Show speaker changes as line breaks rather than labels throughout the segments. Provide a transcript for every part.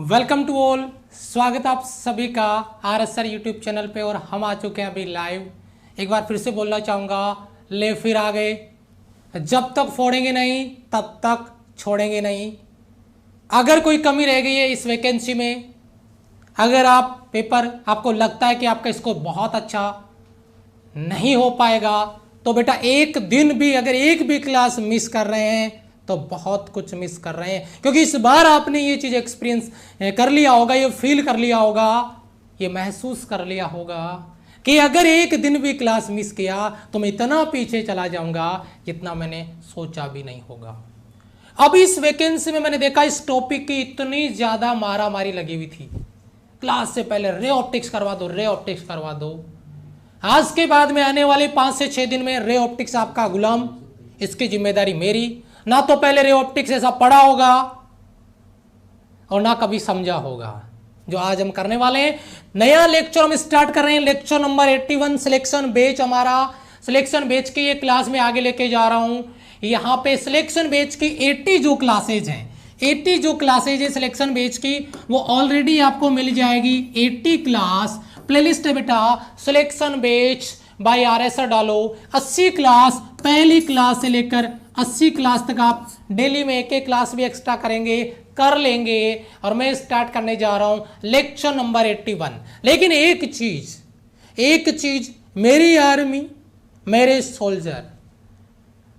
Welcome to all. स्वागत आप सभी का RSR यूट्यूब चैनल पे। और हम आ चुके हैं अभी लाइव। एक बार फिर से बोलना चाहूँगा, ले फिर आ गए। जब तक फोड़ेंगे नहीं तब तक छोड़ेंगे नहीं। अगर कोई कमी रह गई है इस वैकेंसी में, अगर आप पेपर आपको लगता है कि आपका स्कोर बहुत अच्छा नहीं हो पाएगा, तो बेटा एक दिन भी अगर एक भी क्लास मिस कर रहे हैं तो बहुत कुछ मिस कर रहे हैं। क्योंकि इस बार आपने ये चीज एक्सपीरियंस कर लिया होगा, ये फील कर लिया होगा, ये महसूस कर लिया होगा कि अगर एक दिन भी क्लास मिस किया तो मैं इतना पीछे चला जाऊंगा जितना मैंने सोचा भी नहीं होगा। अब इस वैकेंसी में मैंने देखा इस टॉपिक की इतनी ज्यादा मारामारी लगी हुई थी। क्लास से पहले रे ऑप्टिक्स करवा दो, रे ऑप्टिक्स करवा दो। आज के बाद में आने वाले 5 से 6 दिन में रे ऑप्टिक्स आपका गुलाम, इसकी जिम्मेदारी मेरी। ना तो पहले रे ऑप्टिक्स ऐसा पढ़ा होगा और ना कभी समझा होगा जो आज हम करने वाले हैं। नया लेक्चर हम स्टार्ट कर रहे हैं, लेक्चर नंबर 81 सिलेक्शन बैच। हमारा सिलेक्शन बैच की ये क्लास में आगे लेके जा रहा हूं। यहां पे सिलेक्शन बैच की 80 जो क्लासेज हैं, 80 जो क्लासेज है सिलेक्शन बैच की, वो ऑलरेडी आपको मिल जाएगी। 80 क्लास प्लेलिस्ट है बेटा, सिलेक्शन बैच बाय RSR डालो। 80 क्लास, पहली क्लास से लेकर 80 क्लास तक आप डेली में एक एक क्लास भी एक्स्ट्रा करेंगे, कर लेंगे। और मैं स्टार्ट करने जा रहा हूं लेक्चर नंबर 81। लेकिन एक चीज मेरी आर्मी, मेरे सोल्जर,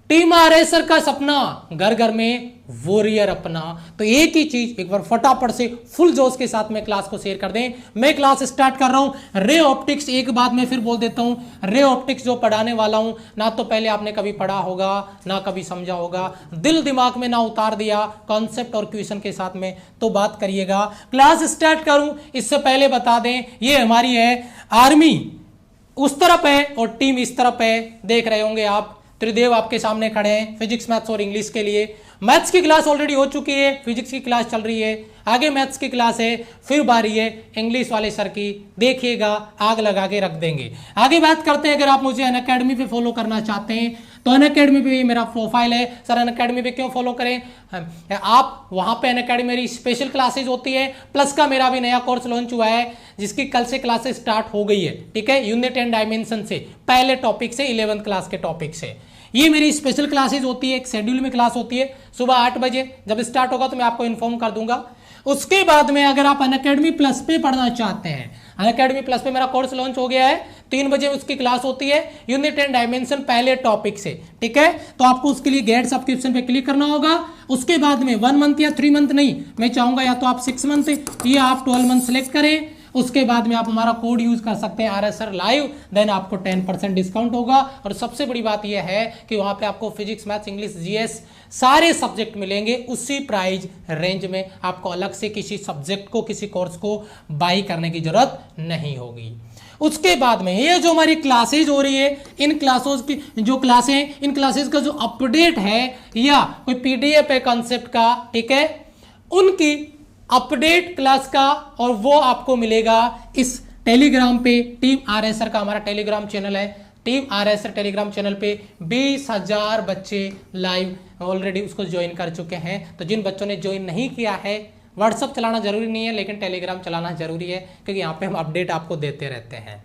टीम RSR का सपना, घर घर में वॉरियर अपना। तो एक ही चीज एक बार फटाफट से फुल जोश के साथ में क्लास को शेयर कर दें। मैं क्लास स्टार्ट कर रहा हूं रे ऑप्टिक्स। एक बात मैं फिर बोल देता हूं, रे ऑप्टिक्स जो पढ़ाने वाला हूं, ना तो पहले आपने कभी पढ़ा होगा ना कभी समझा होगा, दिल दिमाग में ना उतार दिया कॉन्सेप्ट और क्वेश्चन के साथ में, तो बात करिएगा। क्लास स्टार्ट करूं इससे पहले बता दें, ये हमारी है आर्मी उस तरफ है और टीम इस तरफ है। देख रहे होंगे आप, त्रिदेव आपके सामने खड़े हैं फिजिक्स, मैथ्स और इंग्लिश के लिए। मैथ्स की क्लास ऑलरेडी हो चुकी है, फिजिक्स की क्लास चल रही है, आगे मैथ्स की क्लास है, फिर बारी है इंग्लिश वाले सर की। देखिएगा आग लगा के रख देंगे। आगे बात करते हैं, अगर आप मुझे अनअकैडमी पे फॉलो करना चाहते हैं तो अनअकैडमी पे मेरा प्रोफाइल है। सर अनअकैडमी पे क्यों फॉलो करें? आप वहां पे अनअकैडमी मेरी स्पेशल क्लासेज होती है, प्लस का मेरा भी नया कोर्स लॉन्च हुआ है जिसकी कल से क्लासेस स्टार्ट हो गई है। ठीक है, यूनिट एंड डायमेंशन से, पहले टॉपिक से 11th क्लास के टॉपिक से। ये मेरी स्पेशल क्लासेज होती है, एक शेड्यूल में क्लास होती है। सुबह 8 बजे जब स्टार्ट होगा तो मैं आपको इन्फॉर्म कर दूंगा। उसके बाद में अगर आप अनअकैडमी प्लस पे पढ़ना चाहते हैं, अनअकैडमी प्लस पे मेरा कोर्स लॉन्च हो गया है, 3 बजे उसकी क्लास होती है यूनिट एंड डायमेंशन पहले टॉपिक से। ठीक है, तो आपको उसके लिए गेट सब्सक्रिप्शन पे क्लिक करना होगा। उसके बाद में 1 मंथ या 3 मंथ नहीं, मैं चाहूंगा या तो आप 6 मंथ या आप 12 मंथ सेलेक्ट करें। उसके बाद में आप हमारा कोड यूज कर सकते हैं RSR लाइव, देन आपको 10% डिस्काउंट होगा। और सबसे बड़ी बात यह है कि वहां पे आपको फिजिक्स, मैथ्स, इंग्लिश, GS सारे सब्जेक्ट मिलेंगे उसी प्राइस रेंज में। आपको अलग से किसी सब्जेक्ट को, किसी कोर्स को बाई करने की जरूरत नहीं होगी। उसके बाद में ये जो हमारी क्लासेज हो रही है, इन क्लासों की जो क्लासें, इन क्लासेज का जो अपडेट है या कोई PDF है कॉन्सेप्ट का, ठीक है, उनकी अपडेट क्लास का, और वो आपको मिलेगा इस टेलीग्राम पे। टीम RSR का हमारा टेलीग्राम चैनल है, टीम RSR टेलीग्राम चैनल पे 20,000 बच्चे लाइव ऑलरेडी उसको ज्वाइन कर चुके हैं। तो जिन बच्चों ने ज्वाइन नहीं किया है, व्हाट्सअप चलाना जरूरी नहीं है लेकिन टेलीग्राम चलाना जरूरी है, क्योंकि यहाँ पे हम अपडेट आपको देते रहते हैं।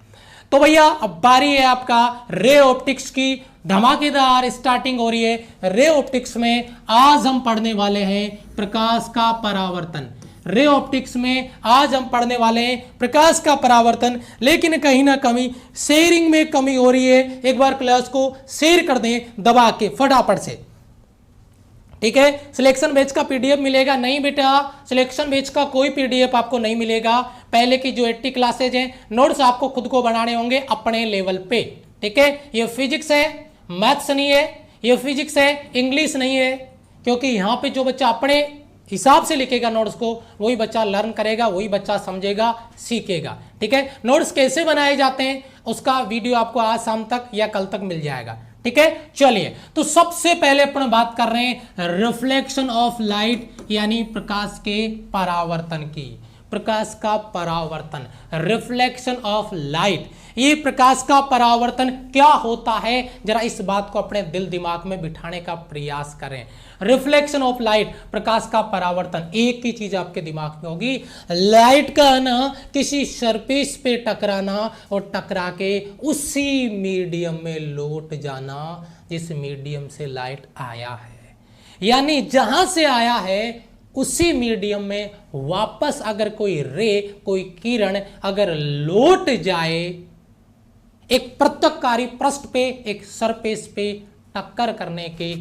तो भैया अब बारी है आपका रे ऑप्टिक्स की। धमाकेदार स्टार्टिंग हो रही है रे ऑप्टिक्स में। आज हम पढ़ने वाले हैं प्रकाश का परावर्तन। रे ऑप्टिक्स में आज हम पढ़ने वाले हैं प्रकाश का परावर्तन। लेकिन कहीं ना कहीं शेयरिंग में कमी हो रही है। एक बार क्लास को शेयर कर दें दबा के फटाफट से। ठीक है, सिलेक्शन बैच का PDF मिलेगा नहीं बेटा, सिलेक्शन बैच का कोई PDF आपको नहीं मिलेगा। पहले की जो 80 क्लासेज हैं, नोट्स आपको खुद को बनाने होंगे अपने लेवल पे। ठीक है, ये फिजिक्स है, मैथ्स नहीं है, ये फिजिक्स है, इंग्लिश नहीं है। क्योंकि यहां पे जो बच्चा अपने हिसाब से लिखेगा नोट्स को, वही बच्चा लर्न करेगा, वही बच्चा समझेगा, सीखेगा। ठीक है, नोट्स कैसे बनाए जाते हैं उसका वीडियो आपको आज शाम तक या कल तक मिल जाएगा। ठीक है, चलिए तो सबसे पहले अपन बात कर रहे हैं रिफ्लेक्शन ऑफ लाइट, यानी प्रकाश के परावर्तन की। प्रकाश का परावर्तन, रिफ्लेक्शन ऑफ लाइट। ये प्रकाश का परावर्तन क्या होता है, जरा इस बात को अपने दिल दिमाग में बिठाने का प्रयास करें। रिफ्लेक्शन ऑफ लाइट, प्रकाश का परावर्तन, एक ही चीज आपके दिमाग में होगी, लाइट का आना, किसी सरफेस पे टकराना और टकरा के उसी मीडियम में लौट जाना जिस मीडियम से लाइट आया है। यानी जहां से आया है उसी मीडियम में वापस अगर कोई रे, कोई किरण अगर लौट जाए एक प्रत्यक्षकारी पृष्ठ पे, एक सरफेस पे टक्कर करने के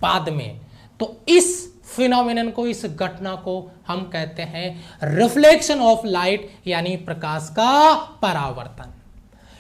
बाद में, तो इस फिनोमिनन को, इस घटना को हम कहते हैं रिफ्लेक्शन ऑफ लाइट, यानी प्रकाश का परावर्तन।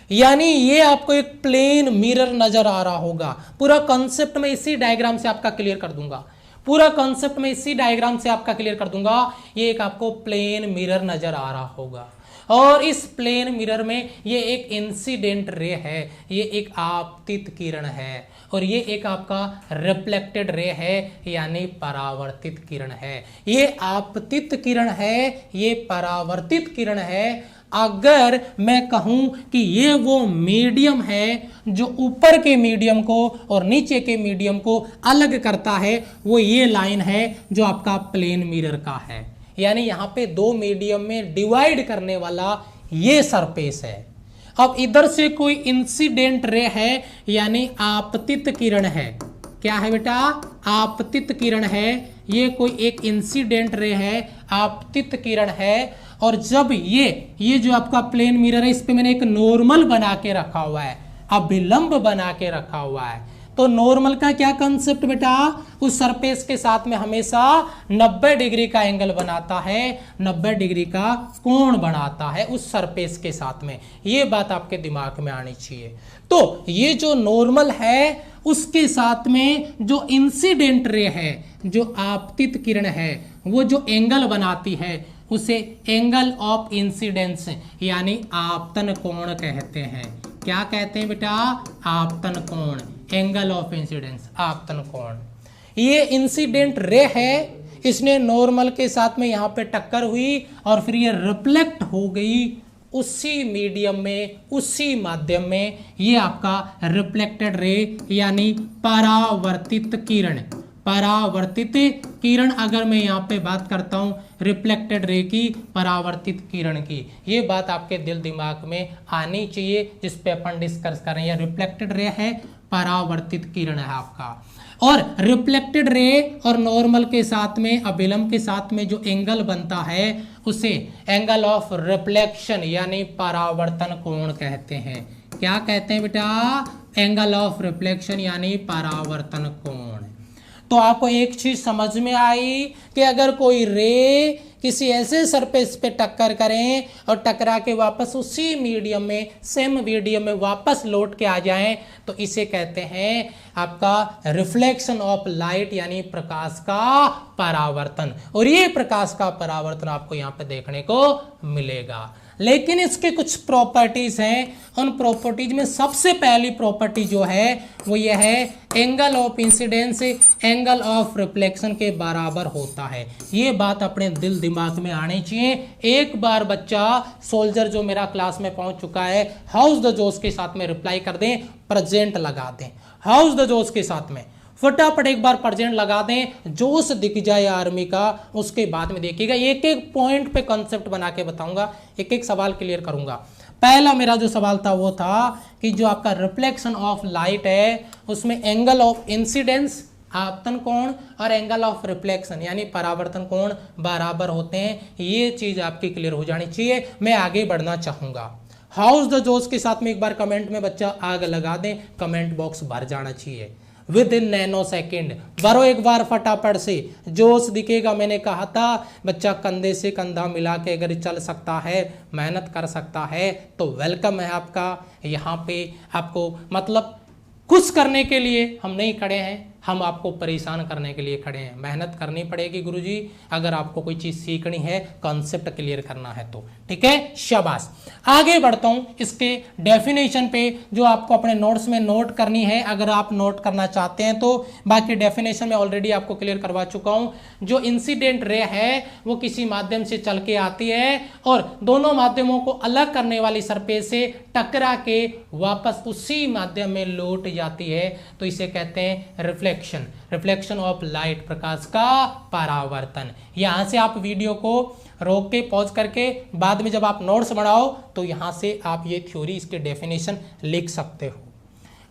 यानी ये आपको एक प्लेन मिरर नजर आ रहा होगा। पूरा कॉन्सेप्ट में इसी डायग्राम से आपका क्लियर कर दूंगा, पूरा कॉन्सेप्ट में इसी डायग्राम से आपका क्लियर कर दूंगा। ये एक आपको प्लेन मिरर नजर आ रहा होगा और इस प्लेन मिरर में ये एक इंसिडेंट रे है, ये एक आपतित किरण है और ये एक आपका रिफ्लेक्टेड रे है, यानी परावर्तित किरण है। ये आपतित किरण है, ये परावर्तित किरण है। अगर मैं कहूं कि ये वो मीडियम है जो ऊपर के मीडियम को और नीचे के मीडियम को अलग करता है, वो ये लाइन है जो आपका प्लेन मिरर का है। यानी यहां पे दो मीडियम में डिवाइड करने वाला ये सरफेस है। अब इधर से कोई इंसिडेंट रे है, यानी आपतित किरण है। क्या है बेटा? आपतित किरण है। ये कोई एक इंसिडेंट रे है, आपतित किरण है। और जब ये जो आपका प्लेन मिरर है, इस पे मैंने एक नॉर्मल बना के रखा हुआ है, अभिलंब बना के रखा हुआ है। तो नॉर्मल का क्या कंसेप्ट बेटा? उस सरफेस के साथ में हमेशा 90 डिग्री का एंगल बनाता है, 90 डिग्री का कोण बनाता है उस सरफेस के साथ में। ये बात आपके दिमाग में आनी चाहिए। तो ये जो नॉर्मल है उसके साथ में जो इंसिडेंट रे है, जो आपतित किरण है, वो जो एंगल बनाती है उसे एंगल ऑफ इंसिडेंस यानी आपतन कोण कहते हैं। क्या कहते हैं बेटा? आपतन कोण, एंगल ऑफ इंसिडेंस, आपतन कोण। ये इंसिडेंट रे है, इसने नॉर्मल के साथ में यहाँ पे टक्कर हुई और फिर ये रिफ्लेक्ट हो गई उसी मीडियम में, उसी माध्यम में। ये आपका रिफ्लेक्टेड रे यानी परावर्तित किरण। परावर्तित किरण, अगर मैं यहाँ पे बात करता हूँ रिफ्लेक्टेड रे की, परावर्तित किरण की, ये बात आपके दिल दिमाग में आनी चाहिए जिस पे अपन डिस्कस कर रहे हैं। रिफ्लेक्टेड रे है, परावर्तित किरण है आपका। और रिफ्लेक्टेड रे और नॉर्मल के साथ में, अभिलंब के साथ में जो एंगल बनता है उसे एंगल ऑफ रिफ्लेक्शन यानी परावर्तन कोण कहते हैं। क्या कहते हैं बेटा? एंगल ऑफ रिफ्लेक्शन यानी परावर्तन कोण। तो आपको एक चीज समझ में आई कि अगर कोई रे किसी ऐसे सरफेस पे टक्कर करें और टकरा के वापस उसी मीडियम में, सेम मीडियम में वापस लौट के आ जाएं, तो इसे कहते हैं आपका रिफ्लेक्शन ऑफ लाइट यानी प्रकाश का परावर्तन। और ये प्रकाश का परावर्तन आपको यहाँ पे देखने को मिलेगा। लेकिन इसके कुछ प्रॉपर्टीज हैं। उन प्रॉपर्टीज में सबसे पहली प्रॉपर्टी जो है वो ये है, angle of incidence angle of reflection के बराबर होता है। ये बात अपने दिल दिमाग में आनी चाहिए। एक बार बच्चा सोल्जर जो मेरा क्लास में पहुंच चुका है, हाउस द जोश के साथ में रिप्लाई कर दें, प्रेजेंट लगा दें। हाउस द जोश के साथ में फटाफट एक बार प्रेजेंट लगा दें, जोश दिख जाए आर्मी का। उसके बाद में देखिएगा एक एक पॉइंट पे कॉन्सेप्ट बना के बताऊंगा, एक एक सवाल क्लियर करूंगा। पहला मेरा जो सवाल था वो था कि जो आपका रिफ्लेक्शन ऑफ लाइट है उसमें एंगल ऑफ इंसिडेंस आपतन कोण और एंगल ऑफ रिफ्लेक्शन यानी परावर्तन कोण बराबर होते हैं। ये चीज आपकी क्लियर हो जानी चाहिए। मैं आगे बढ़ना चाहूंगा। हाउस द जोश के साथ में एक बार कमेंट में बच्चा आग लगा दें, कमेंट बॉक्स भर जाना चाहिए विद इन नैनो सेकेंड। भरो एक बार फटाफट से, जोश दिखेगा। मैंने कहा था बच्चा कंधे से कंधा मिला के अगर चल सकता है, मेहनत कर सकता है तो वेलकम है आपका। यहाँ पे आपको मतलब खुश करने के लिए हम नहीं खड़े हैं, हम आपको परेशान करने के लिए खड़े हैं। मेहनत करनी पड़ेगी गुरुजी, अगर आपको कोई चीज़ सीखनी है, कॉन्सेप्ट क्लियर करना है तो। ठीक है, शाबाश। आगे बढ़ता हूँ इसके डेफिनेशन पे, जो आपको अपने नोट्स में नोट करनी है अगर आप नोट करना चाहते हैं तो। बाकी डेफिनेशन में ऑलरेडी आपको क्लियर करवा चुका हूँ। जो इंसिडेंट रे है वो किसी माध्यम से चल के आती है और दोनों माध्यमों को अलग करने वाली सरफेस से टकरा के वापस उसी माध्यम में लौट जाती है, तो इसे कहते हैं रिफ्लेक्शन। रिफ्लेक्शन ऑफ लाइट, प्रकाश का परावर्तन। यहां से आप वीडियो को रोक के पॉज करके बाद में जब आप नोट्स बनाओ तो यहां से आप ये थ्योरी, इसके डेफिनेशन लिख सकते हो।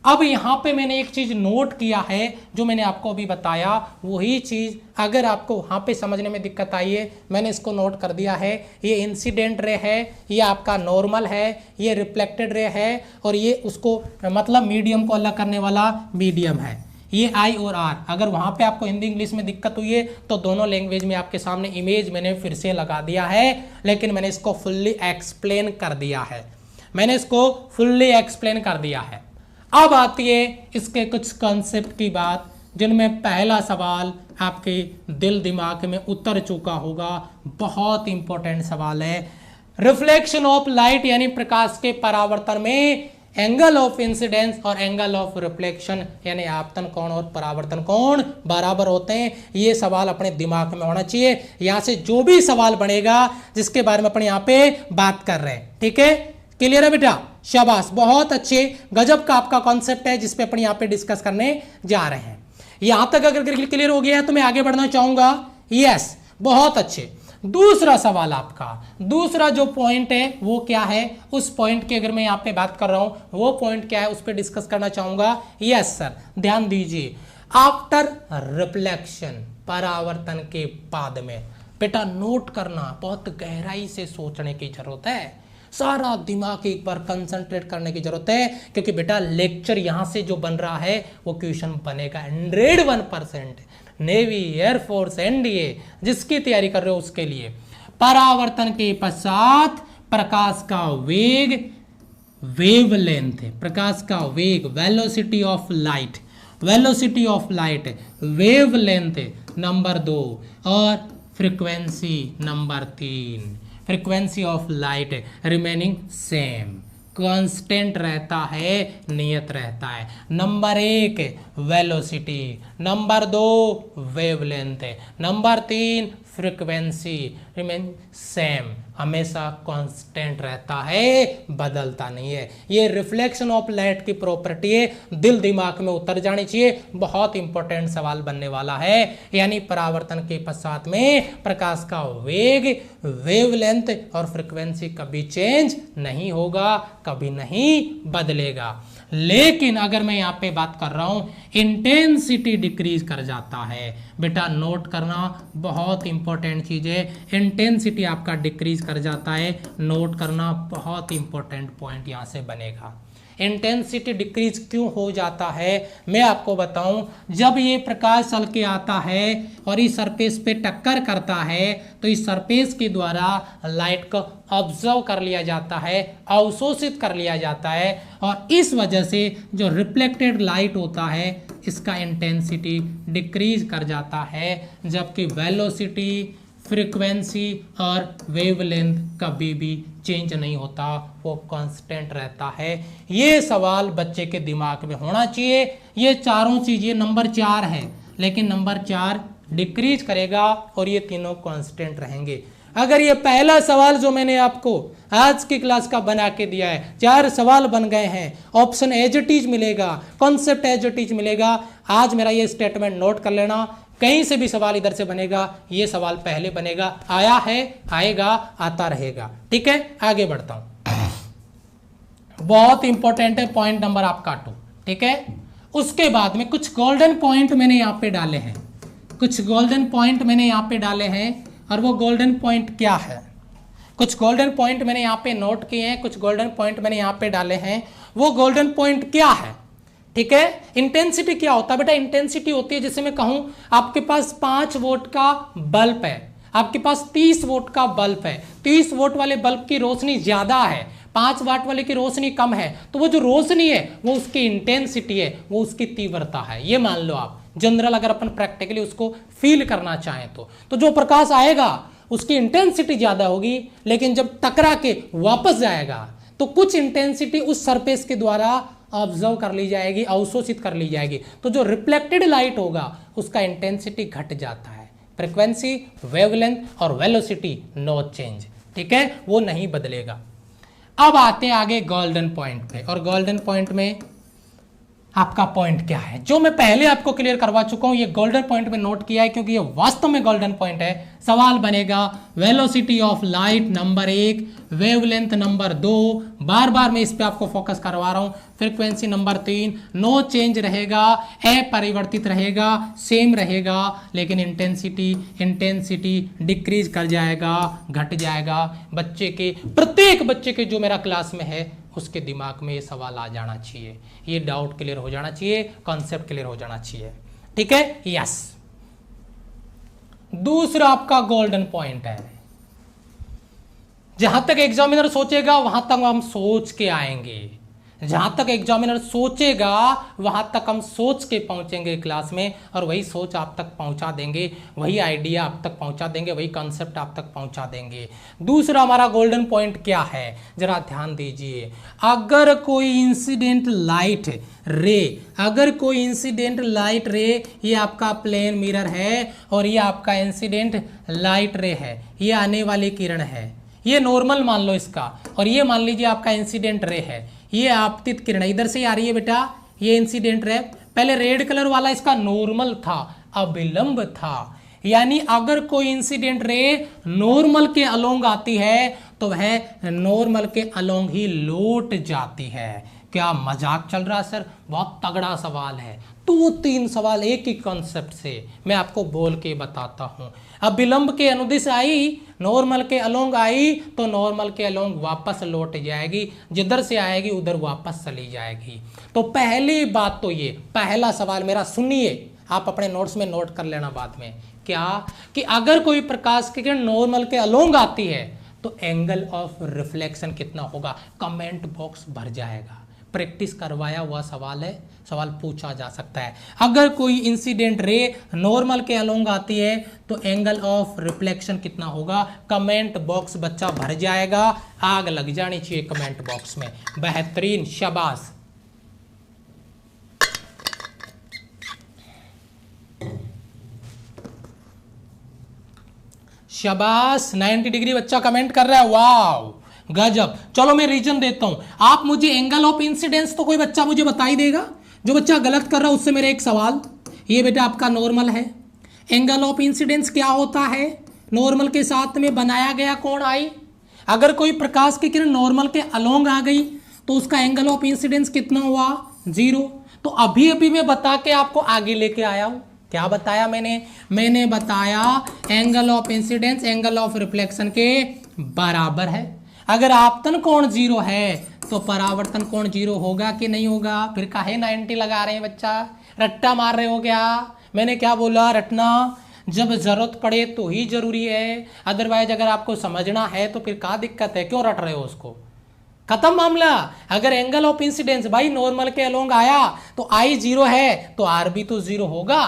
अब यहाँ पे मैंने एक चीज नोट किया है जो मैंने आपको अभी बताया, वही चीज अगर आपको वहाँ पे समझने में दिक्कत आई है, मैंने इसको नोट कर दिया है। ये इंसिडेंट रे है, ये आपका नॉर्मल है, ये रिफ्लेक्टेड रे है, और ये उसको मतलब मीडियम को अलग करने वाला मीडियम है। ये आई और आर, अगर वहाँ पे आपको हिंदी इंग्लिश में दिक्कत हुई है तो दोनों लैंग्वेज में आपके सामने इमेज मैंने फिर से लगा दिया है, लेकिन मैंने इसको फुल्ली एक्सप्लेन कर दिया है। मैंने इसको फुल्ली एक्सप्लेन कर दिया है। अब आती है इसके कुछ कॉन्सेप्ट की बात, जिनमें पहला सवाल आपके दिल दिमाग में उतर चुका होगा। बहुत इंपॉर्टेंट सवाल है। रिफ्लेक्शन ऑफ लाइट यानी प्रकाश के परावर्तन में एंगल ऑफ इंसिडेंस और एंगल ऑफ रिफ्लेक्शन यानी आपतन कोण और परावर्तन कोण बराबर होते हैं। ये सवाल अपने दिमाग में होना चाहिए। यहां से जो भी सवाल बनेगा जिसके बारे में अपन यहाँ पे बात कर रहे हैं, ठीक है, क्लियर है बेटा? शाबाश, बहुत अच्छे, गजब का आपका कॉन्सेप्ट है जिसपे अपन यहाँ पे डिस्कस करने जा रहे हैं। यहां तक अगर क्लियर हो गया है तो मैं आगे बढ़ना चाहूंगा। यस, बहुत अच्छे। दूसरा सवाल आपका, दूसरा जो पॉइंट है वो क्या है, उस पॉइंट की अगर मैं यहाँ पे बात कर रहा हूं वो पॉइंट क्या है उस पर डिस्कस करना चाहूंगा। यस सर, ध्यान दीजिए। आफ्टर रिफ्लेक्शन, परावर्तन के बाद में, बेटा नोट करना, बहुत गहराई से सोचने की जरूरत है, सारा दिमाग एक बार कंसंट्रेट करने की जरूरत है, क्योंकि बेटा लेक्चर यहां से जो बन रहा है वो क्वेश्चन बनेगा 101%। नेवी, एयरफोर्स, एनडीए जिसकी तैयारी कर रहे हो उसके लिए। परावर्तन के पश्चात प्रकाश का वेग, वेवलेंथ है, प्रकाश का वेग, velocity of light, velocity of light, wavelength number 2 और frequency number 3। Frequency of light remaining same, constant रहता है, नियत रहता है। Number 1 velocity, number 2 wavelength, number 3 frequency remain same, हमेशा कांस्टेंट रहता है, बदलता नहीं है। ये रिफ्लेक्शन ऑफ लाइट की प्रॉपर्टी है, दिल दिमाग में उतर जानी चाहिए। बहुत इंपॉर्टेंट सवाल बनने वाला है। यानी परावर्तन के पश्चात में प्रकाश का वेग, वेवलेंथ और फ्रीक्वेंसी कभी चेंज नहीं होगा, कभी नहीं बदलेगा। लेकिन अगर मैं यहाँ पे बात कर रहा हूं इंटेंसिटी डिक्रीज कर जाता है। बेटा नोट करना, बहुत इंपॉर्टेंट चीज है, इंटेंसिटी आपका डिक्रीज कर जाता है। नोट करना, बहुत इंपॉर्टेंट पॉइंट यहाँ से बनेगा। इंटेंसिटी डिक्रीज क्यों हो जाता है मैं आपको बताऊं। जब ये प्रकाश चल के आता है और इस सरफेस पे टक्कर करता है तो इस सरफेस के द्वारा लाइट को ऑब्जर्व कर लिया जाता है, अवशोषित कर लिया जाता है, और इस वजह से जो रिफ्लेक्टेड लाइट होता है इसका इंटेंसिटी डिक्रीज कर जाता है, जबकि वेलोसिटी, फ्रीक्वेंसी और वेवलेंथ कभी भी चेंज नहीं होता, वो कांस्टेंट रहता है। ये सवाल बच्चे के दिमाग में होना चाहिए। ये चारों चीजें नंबर 4 है, लेकिन नंबर 4 डिक्रीज करेगा और ये तीनों कांस्टेंट रहेंगे। अगर ये पहला सवाल जो मैंने आपको आज की क्लास का बना के दिया है, 4 सवाल बन गए हैं, ऑप्शन एज इट इज मिलेगा, कॉन्सेप्ट एज इट इज मिलेगा। आज मेरा ये स्टेटमेंट नोट कर लेना, कहीं से भी सवाल इधर से बनेगा, ये सवाल पहले बनेगा, आया है, आएगा, आता रहेगा। ठीक है, आगे बढ़ता हूं। बहुत इंपॉर्टेंट है पॉइंट नंबर आपका 2। ठीक है, उसके बाद में कुछ गोल्डन पॉइंट मैंने यहाँ पे डाले हैं, कुछ गोल्डन पॉइंट मैंने यहाँ पे डाले हैं। और वो गोल्डन पॉइंट क्या है, कुछ गोल्डन पॉइंट मैंने यहाँ पे नोट किए हैं, कुछ गोल्डन पॉइंट मैंने यहाँ पे डाले हैं। वो गोल्डन पॉइंट क्या है? ठीक है, इंटेंसिटी क्या होता है बेटा? इंटेंसिटी होती है, जैसे मैं कहूं आपके पास 5 वोल्ट का बल्ब है, आपके पास 30 वोल्ट का बल्ब है, 30 वोल्ट वाले बल्ब की रोशनी ज्यादा है, 5 वाट वाले की रोशनी कम है, तो वो जो रोशनी है वो उसकी इंटेंसिटी है, वो उसकी तीव्रता है। ये मान लो आप, जनरल अगर अपन प्रैक्टिकली उसको फील करना चाहें तो जो प्रकाश आएगा उसकी इंटेंसिटी ज्यादा होगी, लेकिन जब टकरा के वापस जाएगा तो कुछ इंटेंसिटी उस सरफेस के द्वारा ऑब्जर्व कर ली जाएगी, अवशोषित कर ली जाएगी। तो जो रिफ्लेक्टेड लाइट होगा उसका इंटेंसिटी घट जाता है। फ्रीक्वेंसी, वेवलेंथ और वेलोसिटी नो चेंज, ठीक है, वो नहीं बदलेगा। अब आते हैं आगे गोल्डन पॉइंट पे, और गोल्डन पॉइंट में आपका पॉइंट क्या है, जो मैं पहले आपको क्लियर करवा चुका हूं। ये गोल्डन पॉइंट में नोट किया है क्योंकि ये वास्तव में गोल्डन पॉइंट है। सवाल बनेगा velocity of light number 1, wavelength number 2, बार बार मैं इस पे आपको फोकस करवा रहा हूं। फ्रीक्वेंसी नंबर 3 नो चेंज रहेगा, अपरिवर्तित रहेगा, सेम रहेगा, लेकिन इंटेंसिटी डिक्रीज कर जाएगा, घट जाएगा। प्रत्येक बच्चे के जो मेरा क्लास में है उसके दिमाग में ये सवाल आ जाना चाहिए, ये डाउट क्लियर हो जाना चाहिए, कॉन्सेप्ट क्लियर हो जाना चाहिए, ठीक है। यस, दूसरा आपका गोल्डन पॉइंट है, जहां तक एग्जामिनर सोचेगा वहां तक हम सोच के आएंगे, जहां तक एग्जामिनर सोचेगा वहां तक हम सोच के पहुंचेंगे क्लास में, और वही सोच आप तक पहुंचा देंगे, वही आइडिया आप तक पहुंचा देंगे, वही कॉन्सेप्ट आप तक पहुंचा देंगे। दूसरा हमारा गोल्डन पॉइंट क्या है, जरा ध्यान दीजिए। अगर कोई इंसिडेंट लाइट रे, ये आपका प्लेन मिरर है और ये आपका इंसिडेंट लाइट रे है, ये आने वाली किरण है, ये नॉर्मल मान लो इसका, और ये मान लीजिए आपका इंसिडेंट रे है, ये आपतित किरण इधर से आ रही है बेटा, ये इंसिडेंट रे। पहले रेड कलर वाला इसका नॉर्मल था, अभिलंब था, यानी अगर कोई इंसिडेंट रे नॉर्मल के अलोंग आती है तो वह नॉर्मल के अलोंग ही लौट जाती है। क्या मजाक चल रहा है सर? बहुत तगड़ा सवाल है। तो वो 3 सवाल एक ही कॉन्सेप्ट से मैं आपको बोल के बताता हूं। अब विलंब के अनुदिश आई, नॉर्मल के अलोंग आई, तो नॉर्मल के अलोंग वापस लौट जाएगी, जिधर से आएगी उधर वापस चली जाएगी। तो पहली बात तो ये, पहला सवाल मेरा सुनिए, आप अपने नोट्स में नोट कर लेना बाद में। क्या कि अगर कोई प्रकाश की किरण नॉर्मल के अलोंग आती है तो एंगल ऑफ रिफ्लेक्शन कितना होगा? कमेंट बॉक्स भर जाएगा। प्रैक्टिस करवाया हुआ सवाल है, सवाल पूछा जा सकता है। अगर कोई इंसिडेंट रे नॉर्मल के अलोंग आती है तो एंगल ऑफ रिफ्लेक्शन कितना होगा? कमेंट बॉक्स बच्चा भर जाएगा, आग लग जानी चाहिए कमेंट बॉक्स में। बेहतरीन, शाबाश। शाबाश, 90 डिग्री बच्चा कमेंट कर रहा है, वाव गजब। चलो मैं रीजन देता हूं, आप मुझे एंगल ऑफ इंसिडेंस तो कोई बच्चा मुझे बता ही देगा। जो बच्चा गलत कर रहा है उससे मेरा एक सवाल, ये बेटा आपका नॉर्मल है, एंगल ऑफ इंसिडेंस क्या होता है? नॉर्मल के साथ में बनाया गया कोण आई। अगर कोई प्रकाश की किरण नॉर्मल के अलोंग आ गई तो उसका एंगल ऑफ इंसिडेंस कितना हुआ? 0। तो अभी अभी मैं बता के आपको आगे लेके आया हूं। क्या बताया मैंने बताया angle of incidence angle of reflection के बराबर है। अगर आपतन कोण 0 है तो परावर्तन कोण 0 होगा कि नहीं होगा? फिर काहे 90 लगा रहे हैं बच्चा, रट्टा मार रहे हो क्या? मैंने क्या बोला? रटना जब जरूरत पड़े तो ही जरूरी है, अदरवाइज अगर आपको समझना है तो फिर क्या दिक्कत है, क्यों रट रहे हो उसको? खत्म मामला। अगर एंगल ऑफ इंसिडेंस भाई नॉर्मल के अलोंग आया तो आई 0 है तो आर भी तो 0 होगा,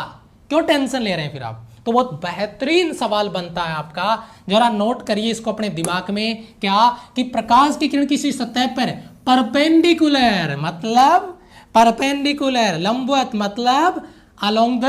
क्यों टेंशन ले रहे हैं फिर आप? तो बहुत बेहतरीन सवाल बनता है आपका, जरा नोट करिए इसको अपने दिमाग में। क्या कि प्रकाश की किरण किसी सतह पर परपेंडिकुलर, मतलब परपेंडिकुलर, लंबवत मतलब अलोंग द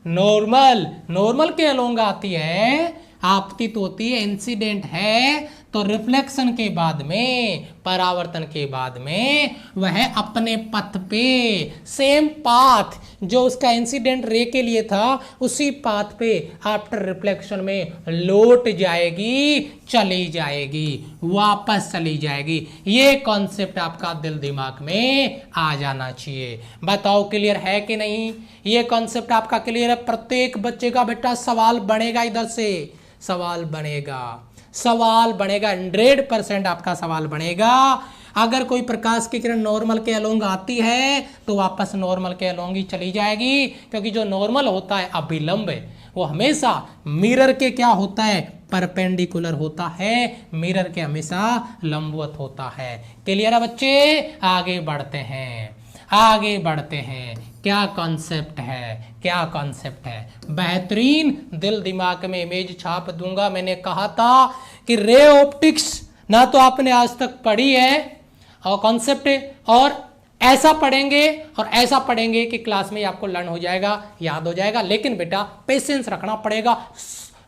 नॉर्मल, नॉर्मल के अलोंग आती है, आपतित होती है, इंसिडेंट है, तो रिफ्लेक्शन के बाद में, परावर्तन के बाद में वह अपने पथ पे, सेम पाथ जो उसका इंसिडेंट रे के लिए था उसी पाथ पे आफ्टर रिफ्लेक्शन में लौट जाएगी, चली जाएगी, वापस चली जाएगी। ये कॉन्सेप्ट आपका दिल दिमाग में आ जाना चाहिए। बताओ क्लियर है कि नहीं? ये कॉन्सेप्ट आपका क्लियर है? प्रत्येक बच्चे का बेटा सवाल बनेगा, इधर से सवाल बनेगा, 100% आपका सवाल बनेगा। अगर कोई प्रकाश की किरण नॉर्मल के अलोंग आती है तो वापस नॉर्मल के अलोंग ही चली जाएगी, क्योंकि जो नॉर्मल होता है अभिलंब है वो हमेशा मिरर के क्या होता है? परपेंडिकुलर होता है, मिरर के हमेशा लंबवत होता है। क्लियर है बच्चे? आगे बढ़ते हैं, आगे बढ़ते हैं। क्या कॉन्सेप्ट है, क्या कॉन्सेप्ट है, बेहतरीन दिल दिमाग में इमेज छाप दूंगा। मैंने कहा था कि रे ऑप्टिक्स ना तो आपने आज तक पढ़ी है और कॉन्सेप्ट, और ऐसा पढ़ेंगे और ऐसा पढ़ेंगे कि क्लास में आपको लर्न हो जाएगा, याद हो जाएगा। लेकिन बेटा पेशेंस रखना पड़ेगा,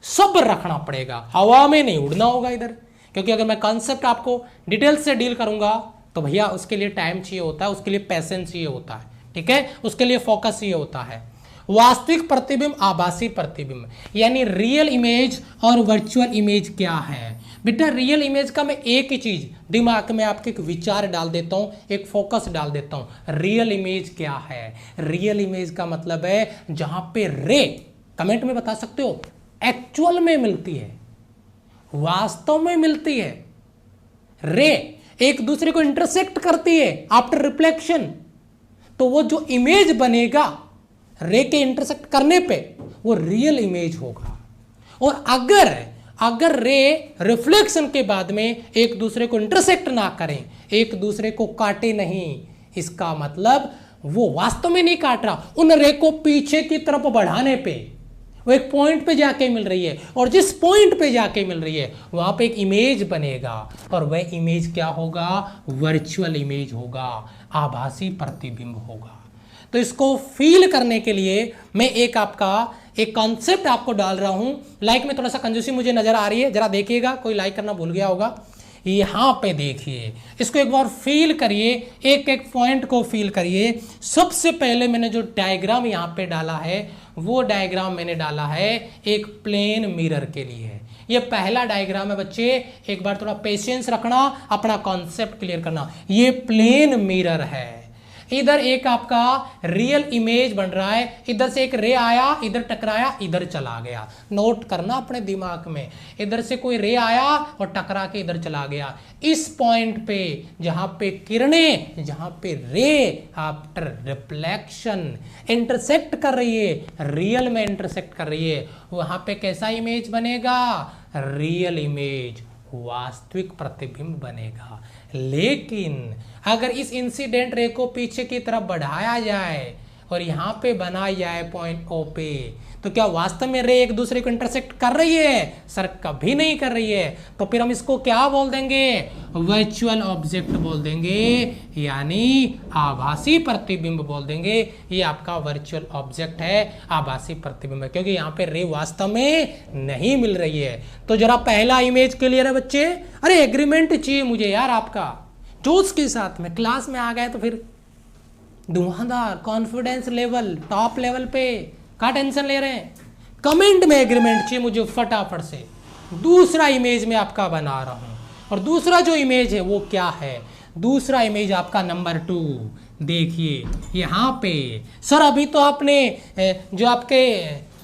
सब्र रखना पड़ेगा, हवा में नहीं उड़ना होगा इधर। क्योंकि अगर मैं कॉन्सेप्ट आपको डिटेल से डील करूंगा तो भैया उसके लिए टाइम चाहिए होता है, उसके लिए पेशेंस चाहिए होता है, ठीक है, उसके लिए फोकस चाहिए होता है। वास्तविक प्रतिबिंब, आभासी प्रतिबिंब, यानी रियल इमेज और वर्चुअल इमेज क्या है बेटा। रियल इमेज का मैं एक ही चीज दिमाग में आपके एक विचार डाल देता हूं, एक फोकस डाल देता हूं। रियल इमेज क्या है? रियल इमेज का मतलब है जहां पे रे, कमेंट में बता सकते हो, एक्चुअल में मिलती है, वास्तव में मिलती है। रे एक दूसरे को इंटरसेक्ट करती है आफ्टर रिफ्लेक्शन, तो वो जो इमेज बनेगा रे के इंटरसेक्ट करने पे वो रियल इमेज होगा। और अगर रे रिफ्लेक्शन के बाद में एक दूसरे को इंटरसेक्ट ना करें, एक दूसरे को काटे नहीं, इसका मतलब वो वास्तव में नहीं काट रहा, उन रे को पीछे की तरफ बढ़ाने पे वो एक पॉइंट पे जाके मिल रही है, और जिस पॉइंट पे जाके मिल रही है वहां पे एक इमेज बनेगा, और वह इमेज क्या होगा? वर्चुअल इमेज होगा, आभासी प्रतिबिंब होगा। तो इसको फील करने के लिए मैं एक कॉन्सेप्ट आपको डाल रहा हूं। लाइक में थोड़ा सा कंजूसी मुझे नजर आ रही है, जरा देखिएगा, कोई लाइक करना भूल गया होगा। यहां पे देखिए, इसको एक बार फील करिए, एक एक पॉइंट को फील करिए। सबसे पहले मैंने जो डायग्राम यहां पे डाला है वो डायग्राम मैंने डाला है एक प्लेन मिरर के लिए। ये पहला डायग्राम है बच्चे, एक बार थोड़ा पेशेंस रखना, अपना कॉन्सेप्ट क्लियर करना। ये प्लेन मिरर है, इधर एक आपका रियल इमेज बन रहा है, इधर से एक रे आया, इधर टकराया, इधर चला गया। नोट करना अपने दिमाग में, इधर से कोई रे आया और टकरा के इधर चला गया। इस पॉइंट पे जहां पे किरणें, जहां पे रे आफ्टर रिफ्लेक्शन इंटरसेक्ट कर रही है, रियल में इंटरसेक्ट कर रही है, वहां पे कैसा इमेज बनेगा? रियल इमेज, वास्तविक प्रतिबिंब बनेगा। लेकिन अगर इस इंसिडेंट रे को पीछे की तरफ बढ़ाया जाए और यहां पे बनाया जाए पॉइंट ओ पे, तो क्या वास्तव में रे एक दूसरे को इंटरसेक्ट कर रही है? सर कभी नहीं कर रही है। तो फिर हम इसको क्या बोल देंगे? वर्चुअल ऑब्जेक्ट बोल देंगे, यानी आभासी प्रतिबिंब बोल देंगे। ये आपका वर्चुअल ऑब्जेक्ट है, आभासी प्रतिबिंब है, क्योंकि यहाँ पे रे वास्तव में नहीं मिल रही है। तो जरा पहला इमेज क्लियर है बच्चे? अरे एग्रीमेंट चाहिए मुझे यार आपका, जोश के साथ में क्लास में आ गए तो फिर धुआंधार कॉन्फिडेंस लेवल टॉप लेवल पे, क्या टेंशन ले रहे हैं? कमेंट में एग्रीमेंट चाहिए मुझे फटाफट से। दूसरा इमेज में आपका बना रहा हूं, और दूसरा जो इमेज है वो क्या है? दूसरा इमेज आपका नंबर 2 देखिए यहां पे। सर अभी तो आपने जो आपके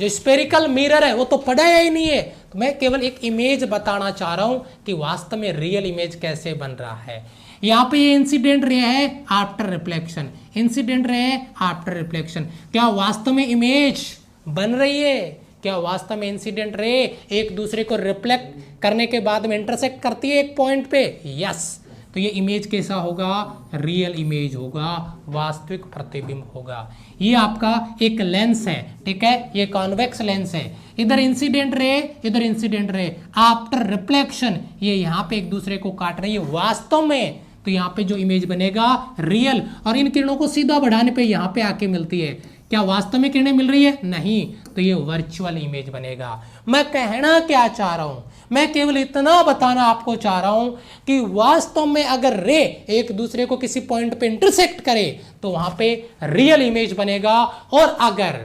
जो स्पेरिकल मिरर है वो तो पढ़ाया ही नहीं है, तो मैं केवल एक इमेज बताना चाह रहा हूं कि वास्तव में रियल इमेज कैसे बन रहा है। यहाँ पे ये इंसिडेंट रे है आफ्टर रिफ्लेक्शन, इंसिडेंट रे है आफ्टर रिफ्लेक्शन। क्या वास्तव में इमेज बन रही है? क्या वास्तव में इंसिडेंट रे एक दूसरे को रिफ्लेक्ट करने के बाद में इंटरसेक्ट करती है एक पॉइंट पे? यस। तो ये इमेज कैसा होगा? रियल इमेज होगा, वास्तविक प्रतिबिंब होगा। ये आपका एक लेंस है, ठीक है, ये कॉन्वेक्स लेंस है। इधर इंसिडेंट रे, इधर इंसिडेंट रे, आफ्टर रिफ्लेक्शन ये यहाँ पे एक दूसरे को काट रही है वास्तव में। तो यहाँ पे जो इमेज बनेगा रियल, और इन किरणों को सीधा बढ़ाने पे यहाँ पे आके मिलती है। क्या वास्तव में किरणें मिल रही है? नहीं। तो ये वर्चुअल इमेज बनेगा। मैं कहना क्या चाह रहा हूं, मैं केवल इतना बताना आपको चाह रहा हूं कि वास्तव में अगर रे एक दूसरे को किसी पॉइंट पे इंटरसेक्ट करे तो वहां पे रियल इमेज बनेगा, और अगर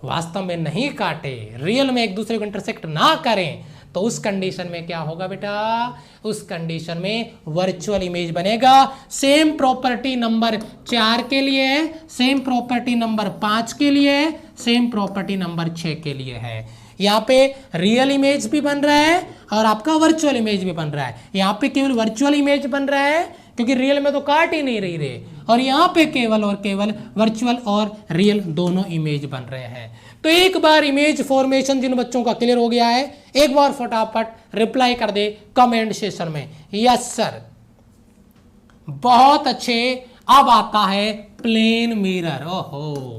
वास्तव में नहीं काटे, रियल में एक दूसरे को इंटरसेक्ट ना करें, तो उस कंडीशन में क्या होगा बेटा? उस कंडीशन में वर्चुअल इमेज बनेगा। सेम प्रॉपर्टी नंबर 4 के लिए है, सेम प्रॉपर्टी नंबर 5 के लिए है, सेम प्रॉपर्टी नंबर 6 के लिए है। यहाँ पे रियल इमेज भी बन रहा है और आपका वर्चुअल इमेज भी बन रहा है। यहाँ पे केवल वर्चुअल इमेज बन रहा है क्योंकि रियल में तो काट ही नहीं रही रे, और यहाँ पे केवल और केवल वर्चुअल और रियल दोनों इमेज बन रहे हैं। तो एक बार इमेज फॉर्मेशन जिन बच्चों का क्लियर हो गया है, एक बार फटाफट रिप्लाई कर दे कमेंट सेशन में, यस सर। बहुत अच्छे। अब आता है प्लेन मिरर। ओहो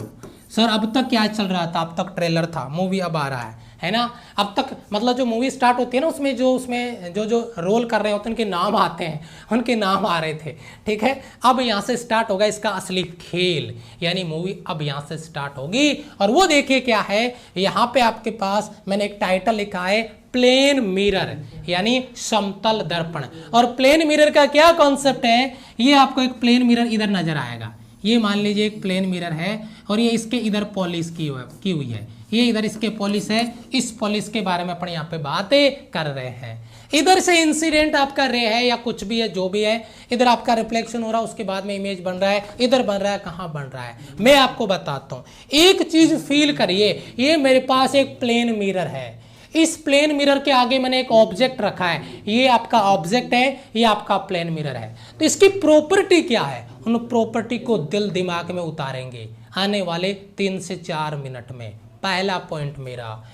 सर अब तक क्या चल रहा था? अब तक ट्रेलर था, मूवी अब आ रहा है ना? अब तक मतलब जो मूवी स्टार्ट होती है ना, उसमें जो रोल कर रहे होते हैं उनके नाम आते हैं, उनके नाम आ रहे थे, ठीक है। अब यहाँ से स्टार्ट होगा इसका असली खेल, यानी मूवी अब यहाँ से स्टार्ट होगी। और वो देखिए क्या है, यहाँ पे आपके पास मैंने एक टाइटल लिखा है प्लेन मिरर, यानी समतल दर्पण। और प्लेन मिरर का क्या कॉन्सेप्ट है, ये आपको एक प्लेन मिरर इधर नजर आएगा, ये मान लीजिए एक प्लेन मिरर है और ये इसके इधर पॉलिश की हुई है, ये इधर इसके पॉलिश है। इस पॉलिश के बारे में अपन यहाँ पे बातें कर रहे हैं। इधर से इंसिडेंट आपका रे है या कुछ भी है, जो भी है, इधर आपका रिफ्लेक्शन हो रहा है, उसके बाद में इमेज बन रहा है, इधर बन रहा है, कहाँ बन रहा है मैं आपको बताता हूँ। एक चीज फील करिए, ये मेरे पास एक प्लेन मिरर है, इस प्लेन मिरर के आगे मैंने एक ऑब्जेक्ट रखा है, ये आपका ऑब्जेक्ट है, ये आपका प्लेन मिरर है। तो इसकी प्रॉपर्टी क्या है, उन प्रॉपर्टी को दिल दिमाग में उतारेंगे आने वाले 3 से 4 मिनट में। पहला पॉइंट मेरा,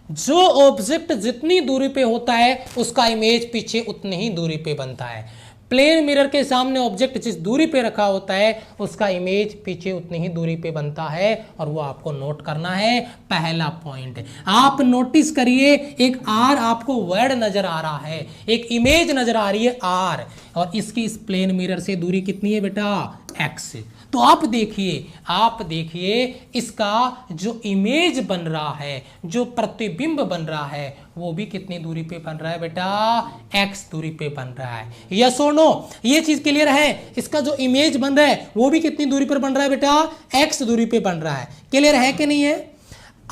जो ऑब्जेक्ट जितनी दूरी पे होता है उसका इमेज पीछे उतनी ही दूरी पे बनता है। प्लेन मिरर के सामने ऑब्जेक्ट जिस दूरी पे रखा होता है उसका इमेज पीछे उतनी ही दूरी पे बनता है, और वो आपको नोट करना है। पहला पॉइंट आप नोटिस करिए, एक आर आपको वर्ड नजर आ रहा है, एक इमेज नजर आ रही है आर, और इसकी इस प्लेन मिरर से दूरी कितनी है बेटा, एक्स। तो आप देखिए इसका जो इमेज बन रहा है, जो प्रतिबिंब बन रहा है, वो भी कितनी दूरी पे बन रहा है बेटा, एक्स दूरी पे बन रहा है। यस और नो, ये चीज क्लियर है? इसका जो इमेज बन रहा है वो भी कितनी दूरी पर बन रहा है बेटा, एक्स दूरी पे बन रहा है। क्लियर है कि नहीं है?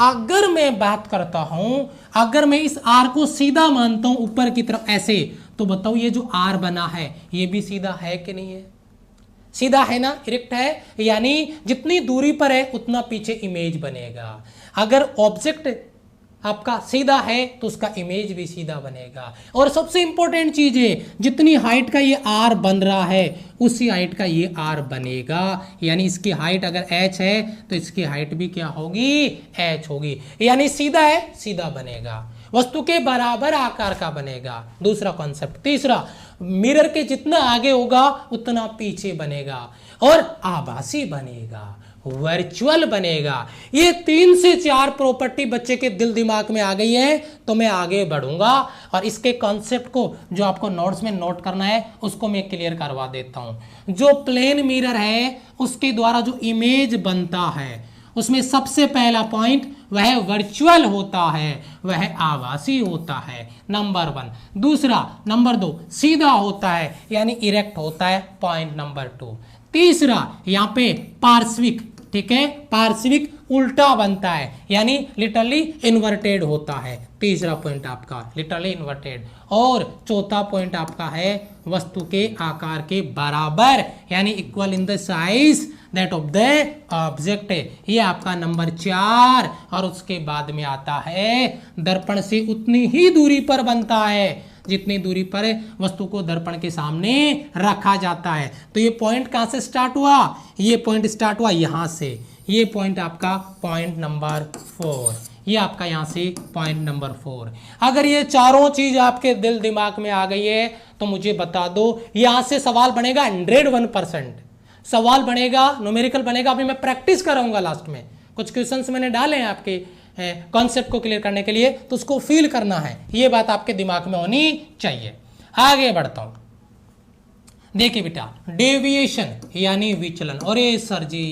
अगर मैं बात करता हूं, अगर मैं इस आर को सीधा मानता हूं ऊपर की तरफ ऐसे, तो बताओ ये जो आर बना है ये भी सीधा है कि नहीं है? सीधा है ना, इरेक्ट है, यानी जितनी दूरी पर है उतना पीछे इमेज बनेगा। अगर ऑब्जेक्ट आपका सीधा है तो उसका इमेज भी सीधा बनेगा। और सबसे इंपॉर्टेंट चीज है, जितनी हाइट का ये आर बन रहा है उसी हाइट का ये आर बनेगा, यानी इसकी हाइट अगर h है तो इसकी हाइट भी क्या होगी, h होगी, यानी सीधा है सीधा बनेगा, वस्तु के बराबर आकार का बनेगा। दूसरा कॉन्सेप्ट। तीसरा, मिरर के जितना आगे होगा उतना पीछे बनेगा, और आभासी बनेगा, वर्चुअल बनेगा। ये 3 से 4 प्रॉपर्टी बच्चे के दिल दिमाग में आ गई है, तो मैं आगे बढ़ूंगा और इसके कॉन्सेप्ट को जो आपको नोट्स में नोट करना है उसको मैं क्लियर करवा देता हूं। जो प्लेन मिरर है उसके द्वारा जो इमेज बनता है उसमें सबसे पहला पॉइंट वह वर्चुअल होता है, वह आभासी होता है, नंबर 1। दूसरा, नंबर 2 सीधा होता है, यानी इरेक्ट होता है, पॉइंट नंबर 2। तीसरा, यहाँ पे पार्श्विक, ठीक है, पार्श्विक उल्टा बनता है, यानी लिटरली इन्वर्टेड होता है। तीसरा पॉइंट आपका लिटरली इन्वर्टेड। और चौथा पॉइंट आपका है वस्तु के आकार के बराबर, यानी equal in the size that of the object. ये आपका नंबर 4। और उसके बाद में आता है दर्पण से उतनी ही दूरी पर बनता है जितनी दूरी पर वस्तु को दर्पण के सामने रखा जाता है। तो ये पॉइंट कहां से स्टार्ट हुआ, ये पॉइंट स्टार्ट हुआ यहां से, ये पॉइंट आपका पॉइंट नंबर 4, ये आपका यहां से पॉइंट नंबर 4। अगर ये चारों चीज आपके दिल दिमाग में आ गई है तो मुझे बता दो, यहां से सवाल बनेगा 101% सवाल बनेगा, न्यूमेरिकल बनेगा। अभी मैं प्रैक्टिस कराऊंगा, लास्ट में कुछ क्वेश्चंस मैंने डाले हैं आपके कॉन्सेप्ट को क्लियर करने के लिए, तो उसको फील करना है, ये बात आपके दिमाग में होनी चाहिए। आगे बढ़ता हूं, देखिए बेटा, डेविएशन यानी विचलन। अरे सर जी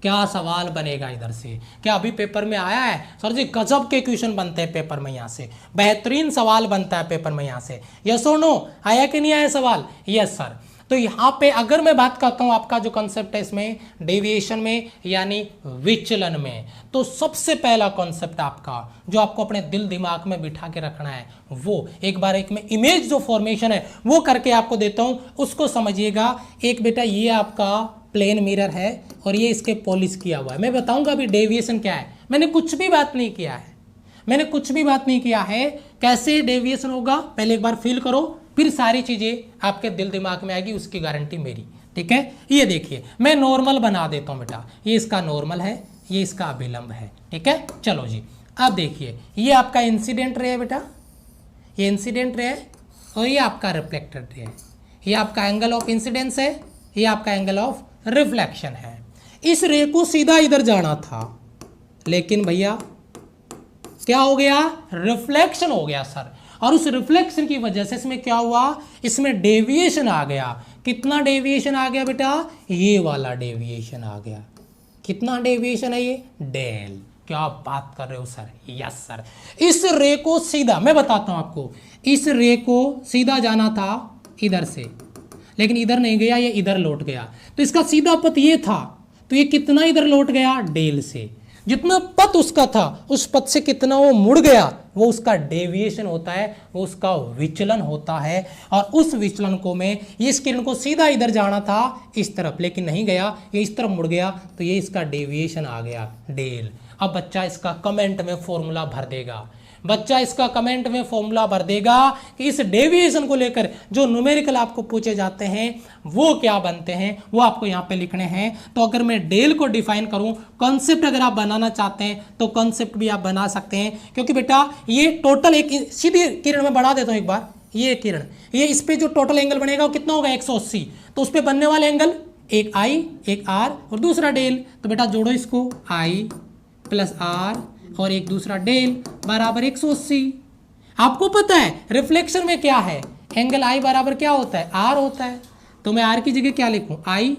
क्या सवाल बनेगा इधर से, क्या अभी पेपर में आया है? सर जी गजब के क्वेश्चन बनते हैं पेपर में, यहाँ से बेहतरीन सवाल बनता है पेपर में यहाँ से। यस और नो, आया कि नहीं आया सवाल? Yes sir. तो यहाँ पे अगर मैं बात करता हूँ आपका जो कंसेप्ट है इसमें डेविएशन में यानी विचलन में, तो सबसे पहला कॉन्सेप्ट आपका जो आपको अपने दिल दिमाग में बिठा के रखना है, वो एक बार एक में इमेज जो फॉर्मेशन है वो करके आपको देता हूँ, उसको समझिएगा। एक बेटा ये आपका प्लेन मिरर है और ये इसके पॉलिश किया हुआ है। मैं बताऊंगा अभी डेविएशन क्या है, मैंने कुछ भी बात नहीं किया है, मैंने कुछ भी बात नहीं किया है। कैसे डेविएशन होगा पहले एक बार फील करो, फिर सारी चीजें आपके दिल दिमाग में आएगी, उसकी गारंटी मेरी, ठीक है। ये देखिए मैं नॉर्मल बना देता हूं बेटा, ये इसका नॉर्मल है, ये इसका अभिलंब है, ठीक है। चलो जी, अब देखिए ये आपका इंसिडेंट रे है बेटा, ये इंसिडेंट रे है, और ये आपका रिफ्लेक्टेड रे है। ये आपका एंगल ऑफ इंसिडेंस है, ये आपका एंगल ऑफ रिफ्लेक्शन है। इस रे को सीधा इधर जाना था, लेकिन भैया क्या हो गया, रिफ्लेक्शन हो गया सर। और उस रिफ्लेक्शन की वजह से इसमें क्या हुआ, इसमें डेविएशन आ गया। कितना डेविएशन आ गया बेटा, ये वाला डेविएशन आ गया। कितना डेविएशन है ये, डेल। क्या बात कर रहे हो सर, यस सर। इस रे को सीधा, मैं बताता हूं आपको, इस रे को सीधा जाना था इधर से, लेकिन इधर नहीं गया, ये इधर लौट गया। तो इसका सीधा पथ ये था, तो ये कितना इधर लौट गया, डेल से। जितना पथ उसका था उस पथ से कितना वो मुड़ गया, वो उसका डेविएशन होता है, वो उसका विचलन होता है। और उस विचलन को मैं, ये इस किरण को सीधा इधर जाना था इस तरफ, लेकिन नहीं गया, ये इस तरफ मुड़ गया, तो ये इसका डेविएशन आ गया, डेल। अब बच्चा इसका कमेंट में फॉर्मूला भर देगा, बच्चा इसका कमेंट में फॉर्मूला भर देगा कि इस डेविएशन को लेकर जो न्यूमेरिकल आपको पूछे जाते हैं वो क्या बनते हैं, वो आपको यहाँ पे लिखने हैं। तो अगर मैं डेल को डिफाइन करूं, कॉन्सेप्ट अगर आप बनाना चाहते हैं तो कॉन्सेप्ट भी आप बना सकते हैं, क्योंकि बेटा ये टोटल एक सीधी किरण में बढ़ा देता हूं एक बार, ये किरण, ये इस पे जो टोटल एंगल बनेगा वो कितना होगा, 180। तो उस पर बनने वाले एंगल, एक आई, एक आर और दूसरा डेल। तो बेटा जोड़ो इसको, आई प्लस आर और एक दूसरा डेल बराबर 180। आपको पता है रिफ्लेक्शन में क्या है, एंगल आई बराबर क्या होता है, आर होता है। तो मैं आर की जगह क्या लिखूं, आई,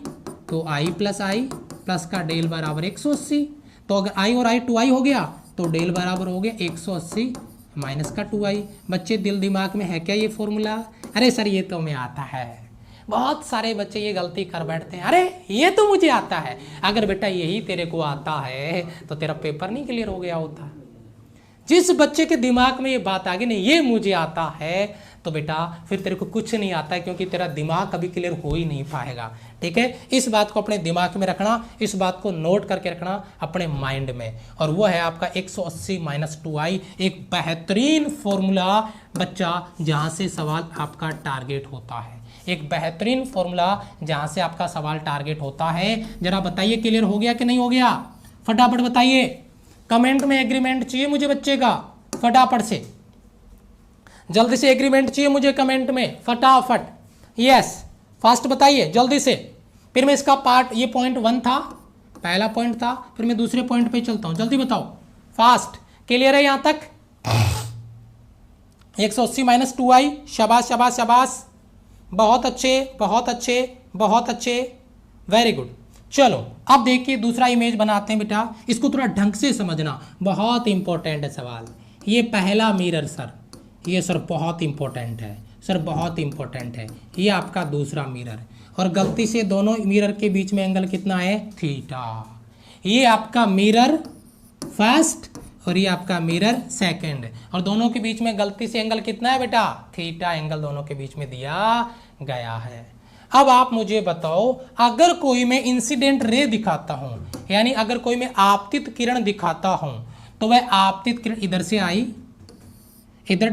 तो आई प्लस का डेल बराबर 180। तो अगर आई और आई 2i हो गया तो डेल बराबर हो गया 180 माइनस का 2i। बच्चे दिल दिमाग में है क्या ये फॉर्मूला, अरे सर ये तो हमें आता है। बहुत सारे बच्चे ये गलती कर बैठते हैं, अरे ये तो मुझे आता है। अगर बेटा यही तेरे को आता है तो तेरा पेपर नहीं क्लियर हो गया होता। जिस बच्चे के दिमाग में ये बात आ गई नहीं ये मुझे आता है, तो बेटा फिर तेरे को कुछ नहीं आता है, क्योंकि तेरा दिमाग कभी क्लियर हो ही नहीं पाएगा। ठीक है, इस बात को अपने दिमाग में रखना, इस बात को नोट करके रखना अपने माइंड में। और वो है आपका 180 माइनस 2i, एक बेहतरीन फॉर्मूला बच्चा जहां से सवाल आपका टारगेट होता है, एक बेहतरीन फॉर्मूला जहां से आपका सवाल टारगेट होता है। जरा बताइए क्लियर हो गया कि नहीं हो गया, फटाफट बताइए। कमेंट में एग्रीमेंट चाहिए मुझे बच्चे का, फटाफट से, जल्दी से एग्रीमेंट चाहिए मुझे कमेंट में, फटाफट, यस फास्ट बताइए जल्दी से। फिर मैं इसका पार्ट, ये पॉइंट 1 था, पहला पॉइंट था, फिर मैं दूसरे पॉइंट पे चलता हूं, जल्दी बताओ, फास्ट। क्लियर है यहां तक, 180 माइनस 2i, शाबाश शाबाश शाबाश, बहुत अच्छे बहुत अच्छे बहुत अच्छे, वेरी गुड। चलो अब देखिए दूसरा इमेज बनाते हैं बेटा, इसको थोड़ा ढंग से समझना, बहुत इंपॉर्टेंट है सवाल। ये पहला मिरर सर, ये सर बहुत इंपॉर्टेंट है सर, बहुत इंपॉर्टेंट है। ये आपका दूसरा मिरर, और गलती से दोनों मिरर के बीच में एंगल कितना है, थीटा। ये आपका मिरर फर्स्ट और ये आपका मिरर सेकंड, और दोनों के बीच में गलती से एंगल कितना है बेटा, थीटा एंगल दोनों के बीच में दिया गया है। अब आप मुझे बताओ, अगर कोई मैं इंसिडेंट रे दिखाता हूं, यानी अगर कोई मैं आपतित किरण दिखाता हूं, तो वह आपतित किरण इधर से आई, इधर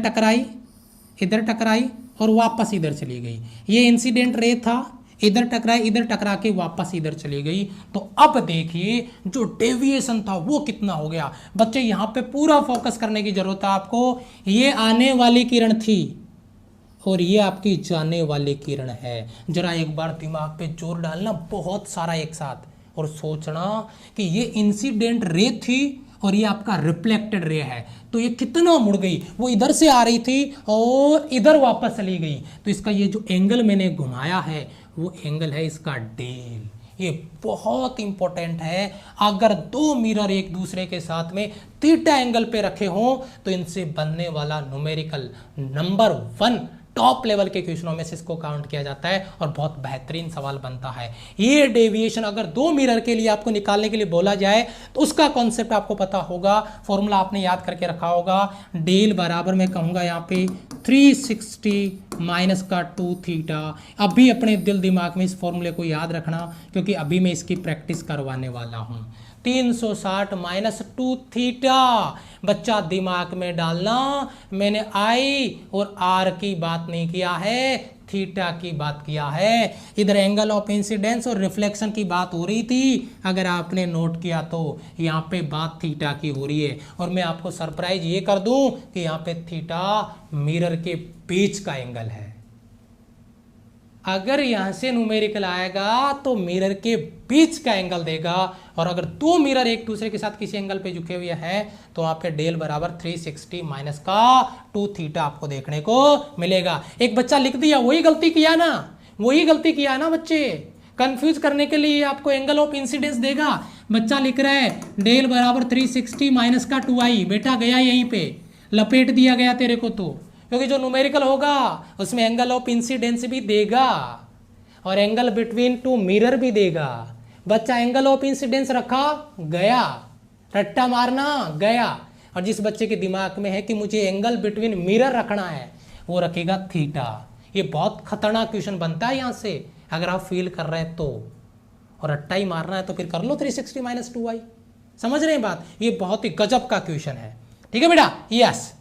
टकराई और वापस इधर चली गई। ये इंसिडेंट रे था, इधर टकराई, इधर टकरा के वापस इधर चली गई। तो अब देखिए जो डेविएशन था वो कितना हो गया। बच्चे यहाँ पे पूरा फोकस करने की जरूरत है आपको। ये आने वाली किरण थी और ये आपकी जाने वाली किरण है। जरा एक बार दिमाग पे जोर डालना बहुत सारा एक साथ, और सोचना कि ये इंसिडेंट रे थी और ये आपका रिफ्लेक्टेड रे है। तो ये कितना मुड़ गई, वो इधर से आ रही थी और इधर वापस चली गई। तो इसका ये जो एंगल मैंने घुमाया है वो एंगल है इसका डेल। ये बहुत इंपॉर्टेंट है। अगर दो मिरर एक दूसरे के साथ में थीटा एंगल पे रखे हों तो इनसे बनने वाला न्यूमेरिकल नंबर 1 टॉप लेवल के क्वेश्चनों में से इसको काउंट किया जाता है और बहुत बेहतरीन सवाल बनता है। ये डेविएशन अगर दो मिरर के लिए आपको निकालने के लिए बोला जाए तो उसका कॉन्सेप्ट आपको पता होगा, फॉर्मूला आपने याद करके रखा होगा। डेल बराबर मैं कहूँगा यहाँ पे 360 माइनस का 2 थीटा। अभी अपने दिल दिमाग में इस फॉर्मूले को याद रखना, क्योंकि अभी मैं इसकी प्रैक्टिस करवाने वाला हूँ। 360 माइनस 2 थीटा बच्चा दिमाग में डालना। मैंने आई और आर की बात नहीं किया है, थीटा की बात किया है। इधर एंगल ऑफ इंसिडेंस और रिफ्लेक्शन की बात हो रही थी, अगर आपने नोट किया तो यहाँ पे बात थीटा की हो रही है। और मैं आपको सरप्राइज ये कर दूं कि यहाँ पे थीटा मिरर के बीच का एंगल है। अगर यहां से न्यूमेरिकल आएगा तो मिरर के बीच का एंगल देगा, और अगर दो मिरर एक दूसरे के साथ किसी एंगल पे झुके हुए हैं तो वहां पे डेल बराबर 360 माइनस का 2 थीटा आपको देखने को मिलेगा। एक बच्चा लिख दिया, वही गलती किया ना बच्चे, कंफ्यूज करने के लिए आपको एंगल ऑफ इंसिडेंस देगा। बच्चा लिख रहा है डेल बराबर 360 माइनस का 2i, बेटा गया यहीं पे, लपेट दिया गया तेरे को, तो क्योंकि जो न्यूमेरिकल होगा उसमें एंगल ऑफ इंसिडेंस भी देगा और एंगल बिटवीन टू मिरर भी देगा। बच्चा एंगल ऑफ इंसिडेंस रखा, गया, रट्टा मारना गया, और जिस बच्चे के दिमाग में है कि मुझे एंगल बिटवीन मिरर रखना है वो रखेगा थीटा। ये बहुत खतरनाक क्वेश्चन बनता है यहाँ से, अगर आप फील कर रहे हैं तो, और रट्टा ही मारना है तो फिर कर लो 360 माइनस 2i। समझ रहे हैं बात? ये बहुत ही गजब का क्वेश्चन है। ठीक है बेटा, यस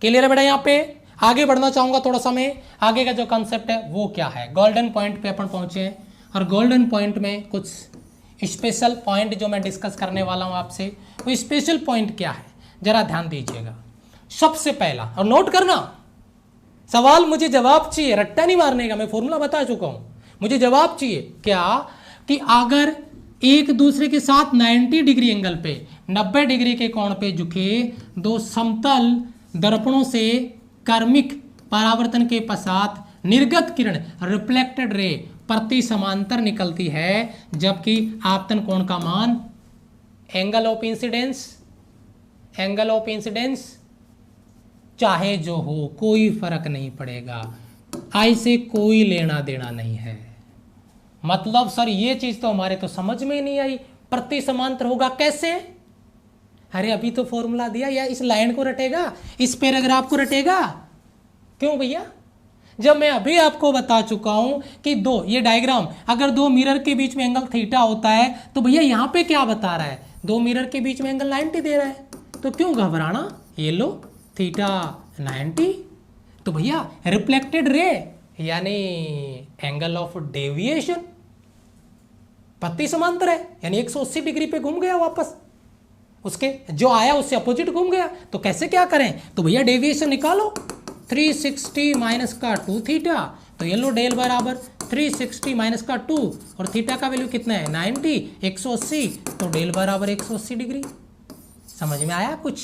क्लियर है बेटा। यहाँ पे आगे बढ़ना चाहूंगा थोड़ा सा मैं, आगे का जो कंसेप्ट है वो क्या है। गोल्डन पॉइंट पे अपन पहुंचे हैं, और गोल्डन पॉइंट में कुछ स्पेशल पॉइंट जो मैं डिस्कस करने वाला हूं आपसे, वो स्पेशल पॉइंट क्या है जरा ध्यान दीजिएगा। सबसे पहला, और नोट करना, सवाल मुझे जवाब चाहिए, रट्टा नहीं मारने का, मैं फॉर्मूला बता चुका हूं, मुझे जवाब चाहिए क्या कि अगर एक दूसरे के साथ 90 डिग्री एंगल पे 90 डिग्री के कोण पे झुके दो समतल दर्पणों से क्रमिक परावर्तन के पश्चात निर्गत किरण रिफ्लेक्टेड रे प्रति समांतर निकलती है, जबकि आपतन कोण का मान एंगल ऑफ इंसिडेंस चाहे जो हो कोई फर्क नहीं पड़ेगा, आई से कोई लेना देना नहीं है। मतलब सर ये चीज तो हमारे तो समझ में ही नहीं आई, प्रति समांतर होगा कैसे? अरे अभी तो फॉर्मूला दिया, या इस लाइन को रटेगा, इस पैराग्राफ को रटेगा? क्यों भैया, जब मैं अभी आपको बता चुका हूं कि ये डायग्राम, अगर दो मिरर के बीच में एंगल थीटा होता है तो भैया यहां पे क्या बता रहा है, दो मिरर के बीच में एंगल 90 दे रहा है, तो क्यों घबराना, ये लो थीटा 90, तो भैया रिफ्लेक्टेड रे यानी एंगल ऑफ डेविएशन प्रति समांतर है, यानी 180 डिग्री पे घूम गया वापस, उसके जो आया उससे अपोजिट घूम गया, तो कैसे क्या करें, तो भैया डेविएशन निकालो, 360 माइनस का 2 थीटा, तो ये लो डेल बराबर 360 माइनस का 2, और थीटा का वैल्यू कितना है 90, 180, तो डेल बराबर 180 डिग्री। समझ में आया कुछ?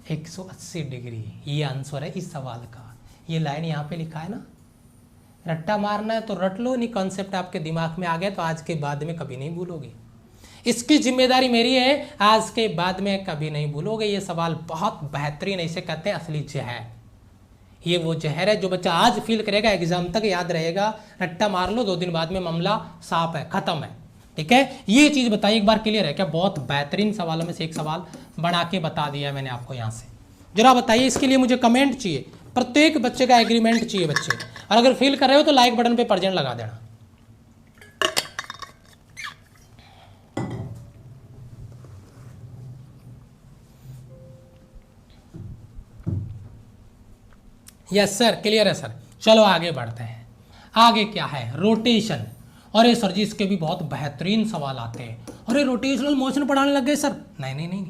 180 डिग्री ये आंसर है इस सवाल का। ये लाइन यहाँ पे लिखा है ना, रट्टा मारना है तो रट लो, नहीं कंसेप्ट आपके दिमाग में आ गया तो आज के बाद में कभी नहीं भूलोगे, इसकी जिम्मेदारी मेरी है, आज के बाद में कभी नहीं भूलोगे। ये सवाल बहुत बेहतरीन, ऐसे कहते हैं असली जहर, ये वो जहर है जो बच्चा आज फील करेगा, एग्जाम तक याद रहेगा, रट्टा मार लो 2 दिन बाद में मामला साफ है, खत्म है। ठीक है, ये चीज बताइए एक बार, क्लियर है क्या? बहुत बेहतरीन सवालों में से एक सवाल बना के बता दिया मैंने आपको यहाँ से, जरा बताइए। इसके लिए मुझे कमेंट चाहिए, प्रत्येक बच्चे का एग्रीमेंट चाहिए बच्चे, और अगर फील कर रहे हो तो लाइक बटन पे परजेंट लगा देना। यस सर, क्लियर है सर। चलो आगे बढ़ते हैं। आगे क्या है, रोटेशन। और ये सर जी इसके भी बहुत बेहतरीन सवाल आते हैं। अरे रोटेशनल मोशन पढ़ाने लग गए सर? नहीं,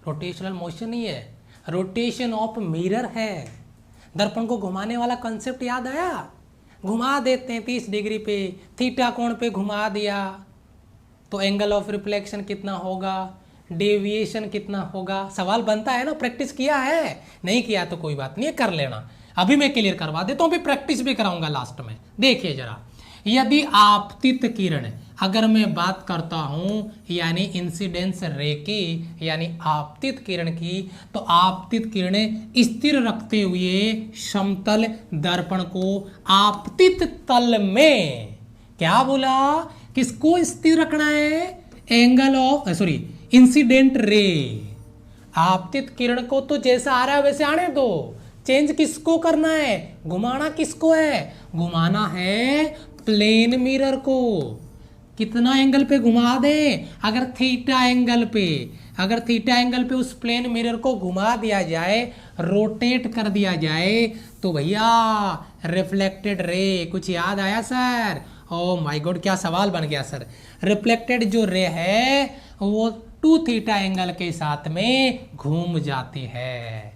रोटेशनल मोशन नहीं है, रोटेशन ऑफ मिरर है। दर्पण को घुमाने वाला कंसेप्ट याद आया? घुमा देते हैं 30 डिग्री पे, थीटा कोण पे घुमा दिया तो एंगल ऑफ रिफ्लेक्शन कितना होगा, डेविएशन कितना होगा। सवाल बनता है ना, प्रैक्टिस किया है? नहीं किया तो कोई बात नहीं है, कर लेना। अभी मैं क्लियर करवा देता हूँ, फिर प्रैक्टिस भी कराऊंगा लास्ट में। देखिए जरा, यदि आपतित किरण, अगर मैं बात करता हूं यानी इंसिडेंस रे की, यानी आपतित किरण की, तो आपतित किरणें स्थिर रखते हुए समतल दर्पण को आपतित तल में, क्या बोला, किसको स्थिर रखना है, एंगल ऑफ इंसिडेंट रे। आपतित किरण को तो जैसा आ रहा है वैसे आने दो, चेंज किसको करना है, घुमाना किसको है, घुमाना है प्लेन मिरर को। कितना एंगल पे घुमा दें, अगर थीटा एंगल पे उस प्लेन मिरर को घुमा दिया जाए, रोटेट कर दिया जाए, तो भैया रिफ्लेक्टेड रे, कुछ याद आया सर? ओह माय गॉड, क्या सवाल बन गया सर। रिफ्लेक्टेड जो रे है वो 2 थीटा एंगल के साथ में घूम जाती है।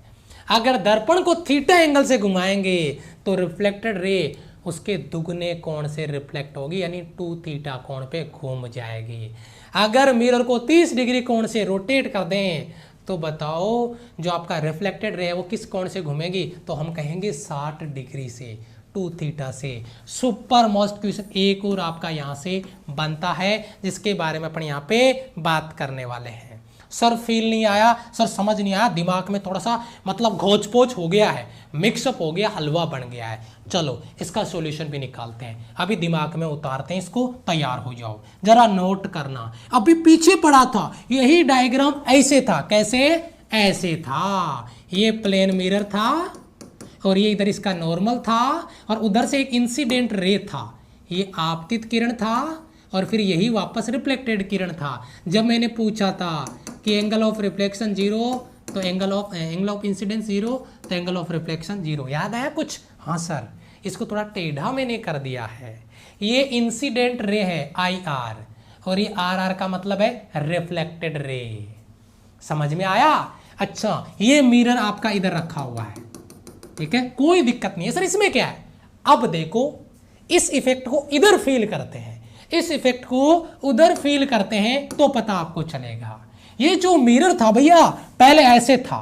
अगर दर्पण को थीटा एंगल से घुमाएंगे तो रिफ्लेक्टेड रे उसके दुगने कोण से रिफ्लेक्ट होगी, यानी 2 थीटा कोण पे घूम जाएगी। अगर मिरर को 30 डिग्री कोण से रोटेट कर दें तो बताओ जो आपका रिफ्लेक्टेड रे है वो किस कोण से घूमेगी, तो हम कहेंगे 60 डिग्री से, 2 थीटा से। सुपर मोस्ट क्वेश्चन एक और आपका यहाँ से बनता है जिसके बारे में अपन यहाँ पे बात करने वाले हैं। सर फील नहीं आया, सर समझ नहीं आया, दिमाग में थोड़ा सा मतलब घोच पोच हो गया है, मिक्सअप हो गया, हलवा बन गया है, चलो इसका सॉल्यूशन भी निकालते हैं। अभी दिमाग में उतारते हैं इसको, तैयार हो जाओ, जरा नोट करना। अभी पीछे पड़ा था यही डायग्राम ऐसे था, कैसे, ऐसे था, ये प्लेन मिरर था और ये इधर इसका नॉर्मल था और उधर से एक इंसिडेंट रे था, ये आपतित किरण था और फिर यही वापस रिफ्लेक्टेड किरण था। जब मैंने पूछा था कि एंगल ऑफ रिफ्लेक्शन 0 तो एंगल ऑफ इंसिडेंस 0 तो एंगल ऑफ रिफ्लेक्शन 0, याद आया कुछ? हाँ सर, इसको थोड़ा टेढ़ा मैंने कर दिया है। ये इंसिडेंट रे है IR और ये RR का मतलब है रिफ्लेक्टेड रे, समझ में आया? अच्छा, ये मिरर आपका इधर रखा हुआ है, ठीक है, कोई दिक्कत नहीं है। सर इसमें क्या है? अब देखो, इस इफेक्ट को इधर फील करते हैं, इस इफेक्ट को उधर फील करते हैं तो पता आपको चलेगा। ये जो मिरर था भैया पहले ऐसे था,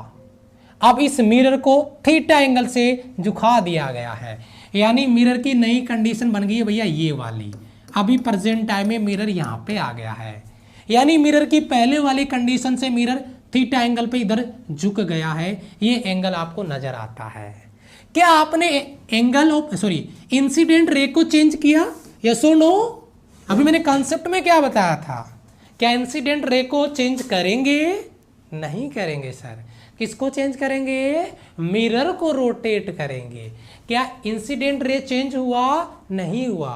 अब इस मिरर को थीटा एंगल से झुका दिया गया है, यानी मिरर की नई कंडीशन बन गई है भैया ये वाली। अभी प्रेजेंट टाइम में मिरर यहाँ पे आ गया है, यानी मिरर की पहले वाली कंडीशन से मिरर थीटा एंगल पे इधर झुक गया है, ये एंगल आपको नजर आता है। क्या आपने एंगल ऑफ इंसिडेंट रे को चेंज किया? यस और नो? अभी मैंने कॉन्सेप्ट में क्या बताया था, क्या इंसिडेंट रे को चेंज करेंगे? नहीं करेंगे सर। किसको चेंज करेंगे? मिरर को रोटेट करेंगे। क्या इंसिडेंट रे चेंज हुआ? नहीं हुआ।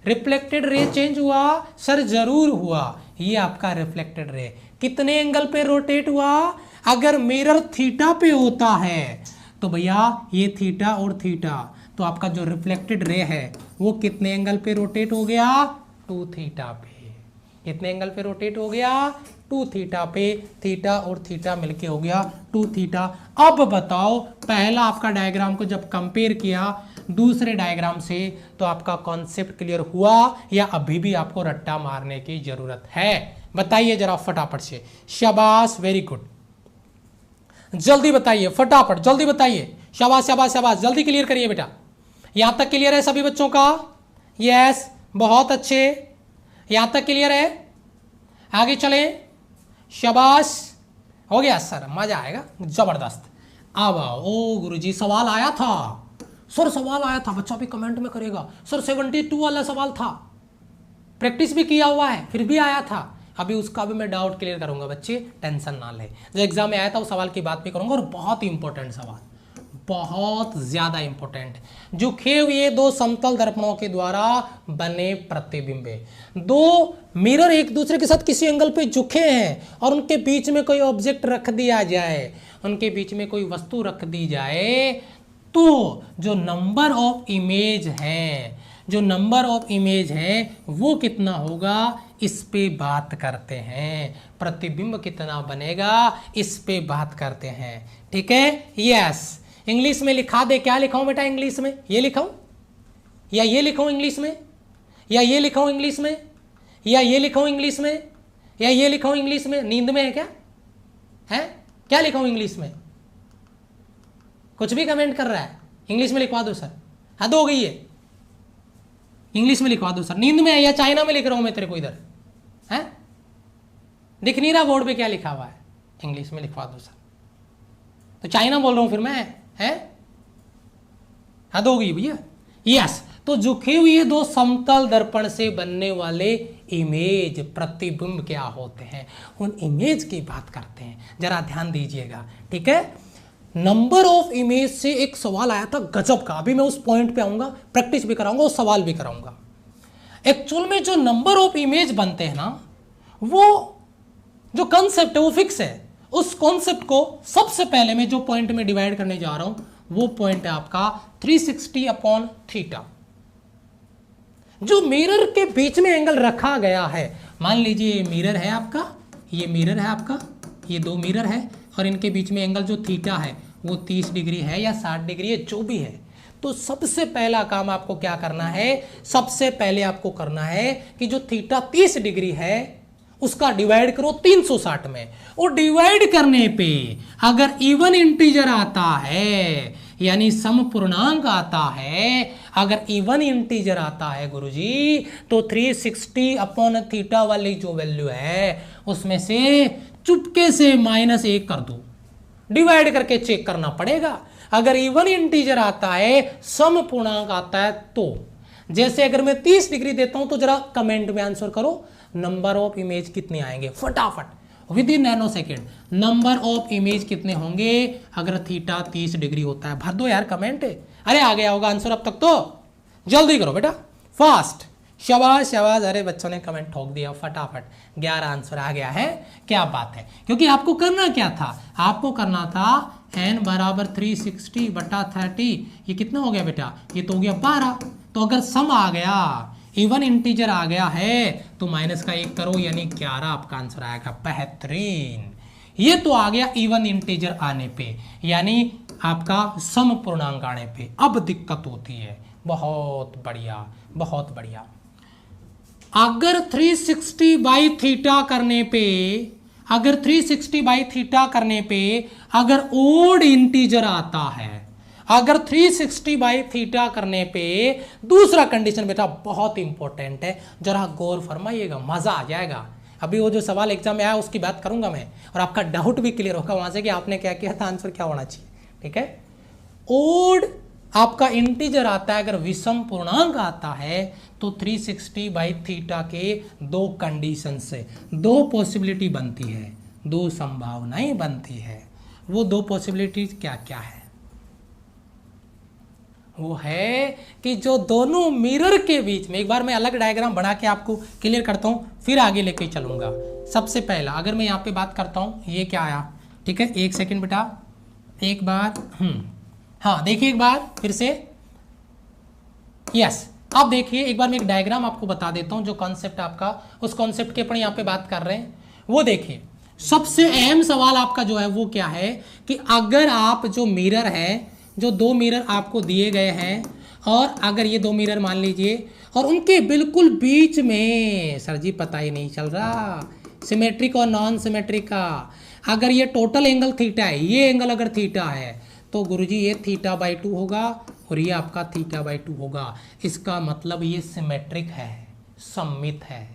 रिफ्लेक्टेड रे चेंज हुआ? सर जरूर हुआ। ये आपका रिफ्लेक्टेड रे कितने एंगल पे रोटेट हुआ? अगर मिरर थीटा पे होता है तो भैया ये थीटा और थीटा, तो आपका जो रिफ्लेक्टेड रे है वो कितने एंगल पे रोटेट हो गया? 2 थीटा पे। कितने एंगल पे रोटेट हो गया? 2 थीटा पे। थीटा और थीटा मिलके हो गया 2 थीटा। अब बताओ, पहला आपका डायग्राम को जब कंपेयर किया दूसरे डायग्राम से तो आपका कॉन्सेप्ट क्लियर हुआ या अभी भी आपको रट्टा मारने की जरूरत है? बताइए जरा फटाफट से। शाबाश, वेरी गुड, जल्दी बताइए, फटाफट जल्दी बताइए। शाबाश शाबाश शाबाश, जल्दी क्लियर करिए बेटा। यहां तक क्लियर है सभी बच्चों का? यस, बहुत अच्छे, यहां तक क्लियर है? आगे चलें। शाबाश, हो गया सर, मजा आएगा, जबरदस्त। अब आओ। ओ गुरुजी, सवाल आया था सर, सवाल आया था, बच्चा भी कमेंट में करेगा सर 72 वाला सवाल था, प्रैक्टिस भी किया हुआ है, फिर भी आया था। अभी उसका भी मैं डाउट क्लियर करूंगा, बच्चे टेंशन ना ले। जो एग्जाम में आया था वो सवाल की बात भी करूंगा, और बहुत ही इंपॉर्टेंट सवाल, बहुत ज्यादा इंपॉर्टेंट। झुके हुए 2 समतल दर्पणों के द्वारा बने प्रतिबिंबे, 2 मिरर एक दूसरे के साथ किसी एंगल पे झुके हैं और उनके बीच में कोई ऑब्जेक्ट रख दिया जाए, उनके बीच में कोई वस्तु रख दी जाए, तो जो नंबर ऑफ इमेज है, जो नंबर ऑफ इमेज है वो कितना होगा, इस पे बात करते हैं। प्रतिबिंब कितना बनेगा, इस पे बात करते हैं, ठीक है? यस, इंग्लिश में लिखा दे। क्या लिखाऊं बेटा इंग्लिश में? ये लिखाऊं या ये लिखाऊं इंग्लिश में, या ये लिखाऊं इंग्लिश में, या ये लिखाऊं इंग्लिश में, या ये लिखाऊं इंग्लिश में? नींद में है क्या? है क्या लिखाऊं इंग्लिश में? कुछ भी कमेंट कर रहा है, इंग्लिश में लिखवा दो सर। हद हो गई है, इंग्लिश में लिखवा दो सर। नींद में है या चाइना में लिख रहा हूं मैं तेरे को इधर? है दिख नहीं रहा बोर्ड पे क्या लिखा हुआ है? इंग्लिश में लिखवा दो सर। तो चाइना बोल रहा हूं फिर मैं, है? हद हो गई भैया। यस, तो झुके हुए 2 समतल दर्पण से बनने वाले इमेज, प्रतिबिंब क्या होते हैं, उन इमेज की बात करते हैं, जरा ध्यान दीजिएगा, ठीक है? नंबर ऑफ इमेज से एक सवाल आया था गजब का, अभी मैं उस पॉइंट पे आऊंगा, प्रैक्टिस भी कराऊंगा और सवाल भी कराऊंगा। एक्चुअल में जो नंबर ऑफ इमेज बनते हैं ना, वो जो कॉन्सेप्ट है वो फिक्स है। उस कॉन्सेप्ट को सबसे पहले मैं जो पॉइंट में डिवाइड करने जा रहा हूं वो पॉइंट है आपका 360/θ। जो मिरर के बीच में एंगल रखा गया है, मान लीजिए ये मिरर है आपका, ये मिरर है आपका, ये 2 मिरर है और इनके बीच में एंगल जो थीटा है वो 30 डिग्री है या 60 डिग्री है, जो भी है। तो सबसे पहला काम आपको क्या करना है, सबसे पहले आपको करना है कि जो थीटा 30 डिग्री है उसका डिवाइड करो 360 में, और डिवाइड करने पे अगर इवन इंटीजर आता है यानी सम पूर्णांक आता है, अगर इवन इंटीजर आता है गुरुजी, तो 360 अपॉन थीटा वाली जो वैल्यू है उसमें से चुपके से -1 कर दो, डिवाइड करके चेक करना पड़ेगा। अगर इवन इंटीजर आता है, सम पूर्णांक आता है, तो जैसे अगर मैं 30 डिग्री देता हूं तो जरा कमेंट में आंसर करो नंबर ऑफ इमेज कितने आएंगे फटाफट with in nano second. Number of image कितने होंगे अगर थीटा 30 डिग्री होता है, भर दो यार कमेंट। अरे आ गया होगा आंसर अब तक, तो जल्दी करो बेटा, फास्ट। शाबाश शाबाश, अरे बच्चों ने कमेंट ठोक दिया फटाफट, 11 आंसर आ गया है, क्या बात है। क्योंकि आपको करना क्या था, आपको करना था n बराबर 360 बटा 30, ये कितना हो गया बेटा, ये तो हो गया 12। तो अगर सम आ गया, इवन इंटीजर आ गया है, तो माइनस का 1 करो यानी 11 आपका आंसर आएगा, बेहतरीन। ये तो आ गया इवन इंटीजर आने पे, यानी आपका सम पूर्णांक आने पे। अब दिक्कत होती है, बहुत बढ़िया बहुत बढ़िया। अगर 360 बाई थीटा करने पे, अगर 360 बाई थीटा करने पे अगर ओड इंटीजर आता है, अगर 360 बाई थीटा करने पे दूसरा कंडीशन बेटा बहुत इंपॉर्टेंट है, जरा गौर फरमाइएगा, मजा आ जाएगा। अभी वो जो सवाल एग्जाम में आया उसकी बात करूंगा मैं, और आपका डाउट भी क्लियर होगा वहां से कि आपने क्या किया था, आंसर क्या होना चाहिए। ठीक है, ओड आपका इंटीजर आता है, अगर विषम पूर्णांक आता है तो 360 बाई थीटा के दो कंडीशन से दो पॉसिबिलिटी बनती है, दो संभावनाएं बनती है। वो दो पॉसिबिलिटी क्या क्या है, वो है कि जो दोनों मिरर के बीच में, एक बार मैं अलग डायग्राम बना के आपको क्लियर करता हूं, फिर आगे लेके चलूंगा। सबसे पहला अगर मैं यहाँ पे बात करता हूं, ये क्या आया, ठीक है, एक सेकंड बेटा, एक बार हाँ देखिए एक बार फिर से, यस। अब देखिए एक बार मैं एक डायग्राम आपको बता देता हूं, जो कॉन्सेप्ट आपका, उस कॉन्सेप्ट के अपन यहाँ पे बात कर रहे हैं, वो देखिए। सबसे अहम सवाल आपका जो है वो क्या है कि अगर आप जो मिरर है, जो दो मिरर आपको दिए गए हैं, और अगर ये दो मिरर मान लीजिए और उनके बिल्कुल बीच में, सर जी पता ही नहीं चल रहा, सिमेट्रिक और नॉन सिमेट्रिक का, अगर ये टोटल एंगल थीटा है, ये एंगल अगर थीटा है, तो गुरुजी ये थीटा बाई 2 होगा और ये आपका थीटा बाई 2 होगा। इसका मतलब ये सिमेट्रिक है, सममित है।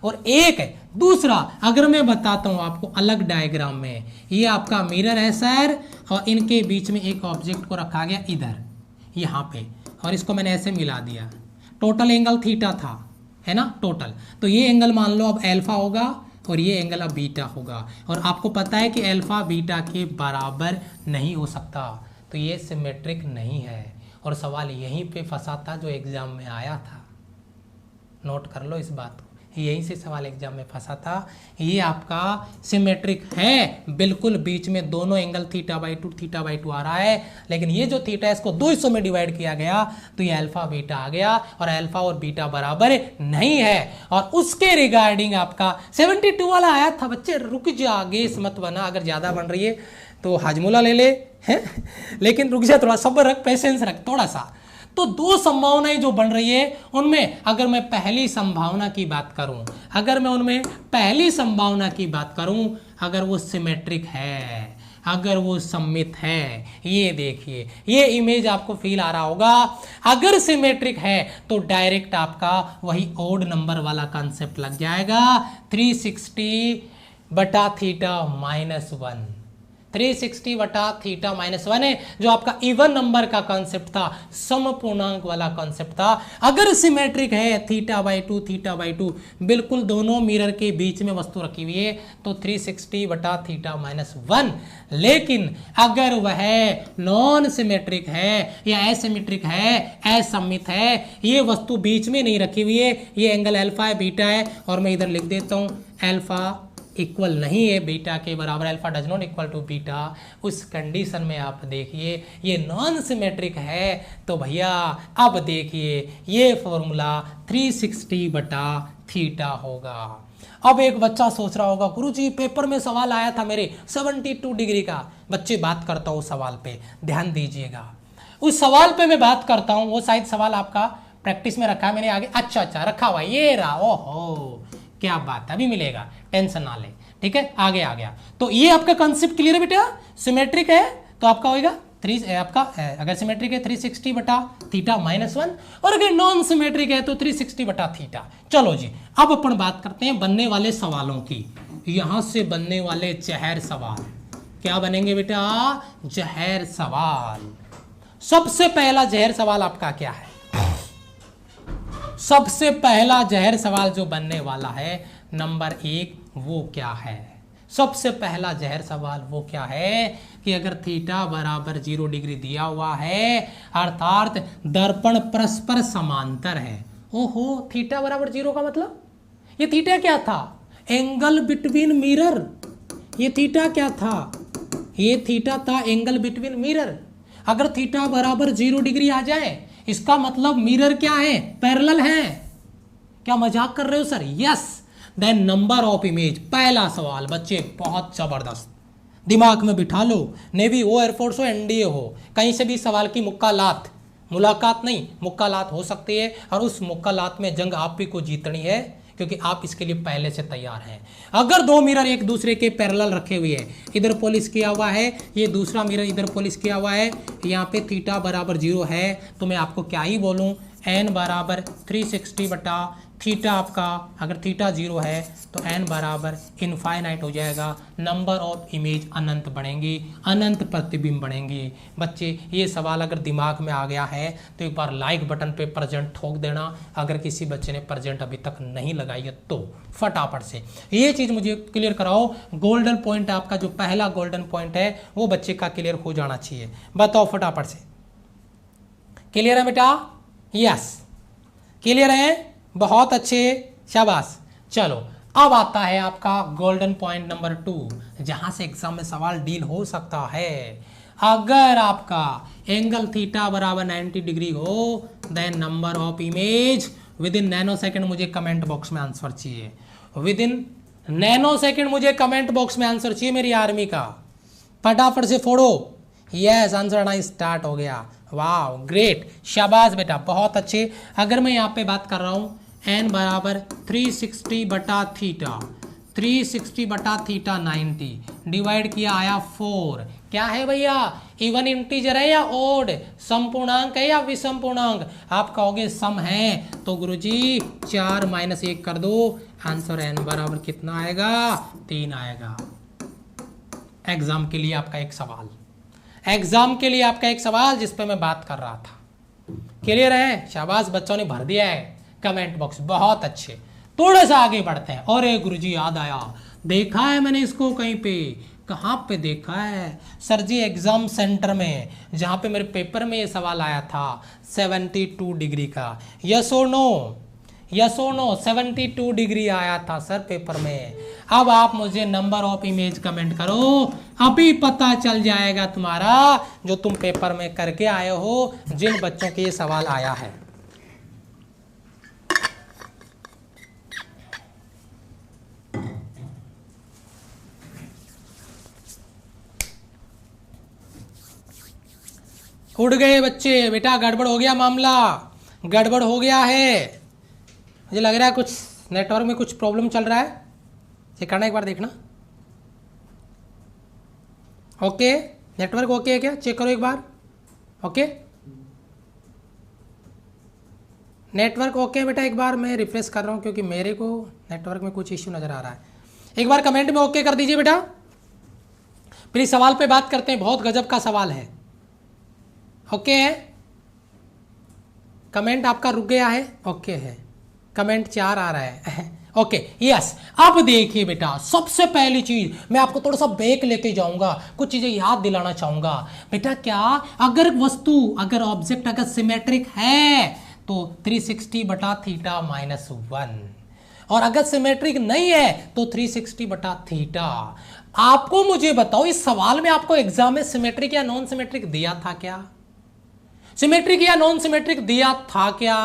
और एक है दूसरा, अगर मैं बताता हूं आपको अलग डायग्राम में, ये आपका मिरर है सर, और इनके बीच में एक ऑब्जेक्ट को रखा गया इधर यहाँ पे, और इसको मैंने ऐसे मिला दिया, टोटल एंगल थीटा था, है ना, टोटल। तो ये एंगल मान लो अब अल्फा होगा और ये एंगल अब बीटा होगा, और आपको पता है कि अल्फा बीटा के बराबर नहीं हो सकता, तो ये सिमेट्रिक नहीं है। और सवाल यहीं पे फंसा था जो एग्जाम में आया था, नोट कर लो इस बात को, यहीं से सवाल एग्जाम में फंसा था। ये आपका सिमेट्रिक है, बिल्कुल बीच में दोनों एंगल थीटा बाई 2 आ रहा है, लेकिन ये जो थीटा है इसको 2 हिस्सों में डिवाइड किया गया, तो ये अल्फा बीटा आ गया, और अल्फा और बीटा बराबर नहीं है। और उसके रिगार्डिंग आपका 72 वाला आया था, बच्चे रुक जा, गेस मत बना, अगर ज्यादा बन रही है तो हाजमोला ले ले है लेकिन रुक जा, थोड़ा सब्र रख, पेशेंस रख थोड़ा सा। तो दो संभावनाएं जो बन रही है उनमें अगर मैं पहली संभावना की बात करूं, अगर मैं उनमें पहली संभावना की बात करूं, अगर वो सिमेट्रिक है, अगर वो सममित है, ये देखिए ये इमेज आपको फील आ रहा होगा। अगर सिमेट्रिक है तो डायरेक्ट आपका वही ओड नंबर वाला कॉन्सेप्ट लग जाएगा, 360 बटा थीटा -1, 360 बटा थीटा -1 है, जो आपका इवन नंबर का कॉन्सेप्ट था, सम पूर्णांक वाला कॉन्सेप्ट था। अगर सिमेट्रिक है, थीटा बाई 2 बिल्कुल दोनों मिरर के बीच में वस्तु रखी हुई है, तो 360 बटा थीटा -1। लेकिन अगर वह नॉन सिमेट्रिक है या एसिमेट्रिक है, असममित है, ये वस्तु बीच में नहीं रखी हुई है, ये एंगल अल्फा है, बीटा है, और मैं इधर लिख देता हूं अल्फा इक्वल नहीं है बीटा के बराबर, alpha does not equal to beta, उस कंडीशन में आप देखिए ये नॉन सिमेट्रिक है। तो भैया अब देखिए ये फॉर्मूला 360 बटा थीटा होगा। अब एक बच्चा सोच रहा होगा गुरुजी पेपर में सवाल आया था मेरे 72 डिग्री का। बच्चे बात करता हूँ सवाल पे, ध्यान दीजिएगा। उस सवाल पे मैं बात करता हूँ, वो शायद सवाल आपका प्रैक्टिस में रखा है मैंने आगे। अच्छा रखा हुआ ये रहा। ओहो क्या बात है, अभी मिलेगा, टेंशन ना ले। ठीक है आगे आ गया। तो ये आपका कॉन्सेप्ट क्लियर है बेटा। सिमेट्रिक है तो आपका होगा आपका अगर सिमेट्रिक है 360 बटा थीटा -1, और अगर नॉन सिमेट्रिक है तो 360 बटा थीटा। चलो जी अब अपन बात करते हैं बनने वाले सवालों की। यहां से बनने वाले जहर सवाल क्या बनेंगे बेटा? जहर सवाल। सबसे पहला जहर सवाल आपका क्या है? सबसे पहला जहर सवाल जो बनने वाला है नंबर 1 वो क्या है? सबसे पहला जहर सवाल वो क्या है कि अगर थीटा बराबर 0 डिग्री दिया हुआ है अर्थात दर्पण परस्पर समांतर है। ओहो थीटा बराबर 0 का मतलब ये थीटा क्या था? Angle between mirror. ये थीटा क्या था? ये थीटा था एंगल बिटवीन मिरर। अगर थीटा बराबर 0 डिग्री आ जाए इसका मतलब मिरर क्या है? पैरेलल है। क्या मजाक कर रहे हो sir? Yes. Then number of image. पहला सवाल बच्चे बहुत जबरदस्त, दिमाग में बिठा लो। नेवी हो, एयरफोर्स हो, एनडीए हो, कहीं से भी सवाल की मुलाकात नहीं मुक्कालात हो सकती है, और उस मुक्कालात में जंग आप ही को जीतनी है क्योंकि आप इसके लिए पहले से तैयार हैं। अगर दो मिरर एक दूसरे के पैरेलल रखे हुए हैं, इधर पॉलिश किया हुआ है, ये दूसरा मिरर इधर पॉलिश किया हुआ है, यहाँ पे थीटा बराबर 0 है, तो मैं आपको क्या ही बोलूँ, n बराबर 360 बटा थीटा आपका अगर थीटा 0 है तो n बराबर इनफाइनाइट हो जाएगा। नंबर ऑफ इमेज अनंत बनेंगी, अनंत प्रतिबिंब बनेंगी। बच्चे ये सवाल अगर दिमाग में आ गया है तो एक बार लाइक बटन पे प्रेजेंट ठोक देना। अगर किसी बच्चे ने प्रेजेंट अभी तक नहीं लगाई है तो फटाफट से ये चीज़ मुझे क्लियर कराओ। गोल्डन पॉइंट आपका जो पहला गोल्डन पॉइंट है वो बच्चे का क्लियर हो जाना चाहिए। बताओ फटाफट से, क्लियर है बेटा? यस क्लियर है, बहुत अच्छे, शाबाश। चलो अब आता है आपका गोल्डन पॉइंट नंबर 2 जहां से एग्जाम में सवाल डील हो सकता है। अगर आपका एंगल थीटा बराबर 90 डिग्री हो then number of image within nanosecond. मुझे कमेंट बॉक्स में आंसर चाहिए, विद इन नैनो सेकेंड मुझे कमेंट बॉक्स में आंसर चाहिए मेरी आर्मी का। फटाफट से फोड़ो। यस आंसर आना स्टार्ट हो गया। वाह ग्रेट, शाबाश बेटा, बहुत अच्छे। अगर मैं यहाँ पे बात कर रहा हूँ n बराबर 360 बटा थीटा, 360 बटा थीटा 90 डिवाइड किया आया 4। क्या है भैया? इवन इंटीजर है या ओड? सम पूर्णांक है या विषम पूर्णांक? आप कहोगे सम है तो गुरुजी 4 - 1 कर दो, आंसर n बराबर कितना आएगा? 3 आएगा। एग्जाम के लिए आपका एक सवाल, एग्जाम के लिए आपका एक सवाल जिस पे मैं बात कर रहा था। क्लियर है? शाबाश, बच्चों ने भर दिया है कमेंट बॉक्स, बहुत अच्छे। थोड़ा सा आगे बढ़ते हैं। अरे गुरुजी याद आया, देखा है मैंने इसको कहीं पे। कहाँ पे देखा है? सर जी एग्जाम सेंटर में, जहाँ पे मेरे पेपर में ये सवाल आया था 72 डिग्री का। यस और नो? यस और नो? 72 डिग्री आया था सर पेपर में। अब आप मुझे नंबर ऑफ इमेज कमेंट करो, अभी पता चल जाएगा तुम्हारा जो तुम पेपर में करके आए हो, जिन बच्चों के ये सवाल आया है। उड़ गए बच्चे, बेटा गड़बड़ हो गया मामला, गड़बड़ हो गया है। मुझे लग रहा है कुछ नेटवर्क में कुछ प्रॉब्लम चल रहा है। चेक करना एक बार, देखना। ओके नेटवर्क ओके है क्या? चेक करो एक बार। ओके नेटवर्क ओके बेटा, एक बार मैं रिफ्रेश कर रहा हूँ क्योंकि मेरे को नेटवर्क में कुछ इश्यू नज़र आ रहा है। एक बार कमेंट में ओके कर दीजिए बेटा। फिर इस सवाल पे बात करते हैं, बहुत गजब का सवाल है। ओके है? कमेंट आपका रुक गया है? ओके है, कमेंट 4 आ रहा है। Okay yes. अब देखिए बेटा, सबसे पहली चीज मैं आपको थोड़ा सा बैक लेके जाऊंगा, कुछ चीजें याद दिलाना चाहूंगा। बेटा क्या, अगर वस्तु, अगर ऑब्जेक्ट अगर सिमेट्रिक है तो 360 बटा थीटा -1, और अगर सिमेट्रिक नहीं है तो 360 बटा थीटा। आपको मुझे बताओ, इस सवाल में आपको एग्जाम में सिमेट्रिक या नॉन सिमेट्रिक दिया था क्या? सिमेट्रिक या नॉन सिमेट्रिक दिया था क्या?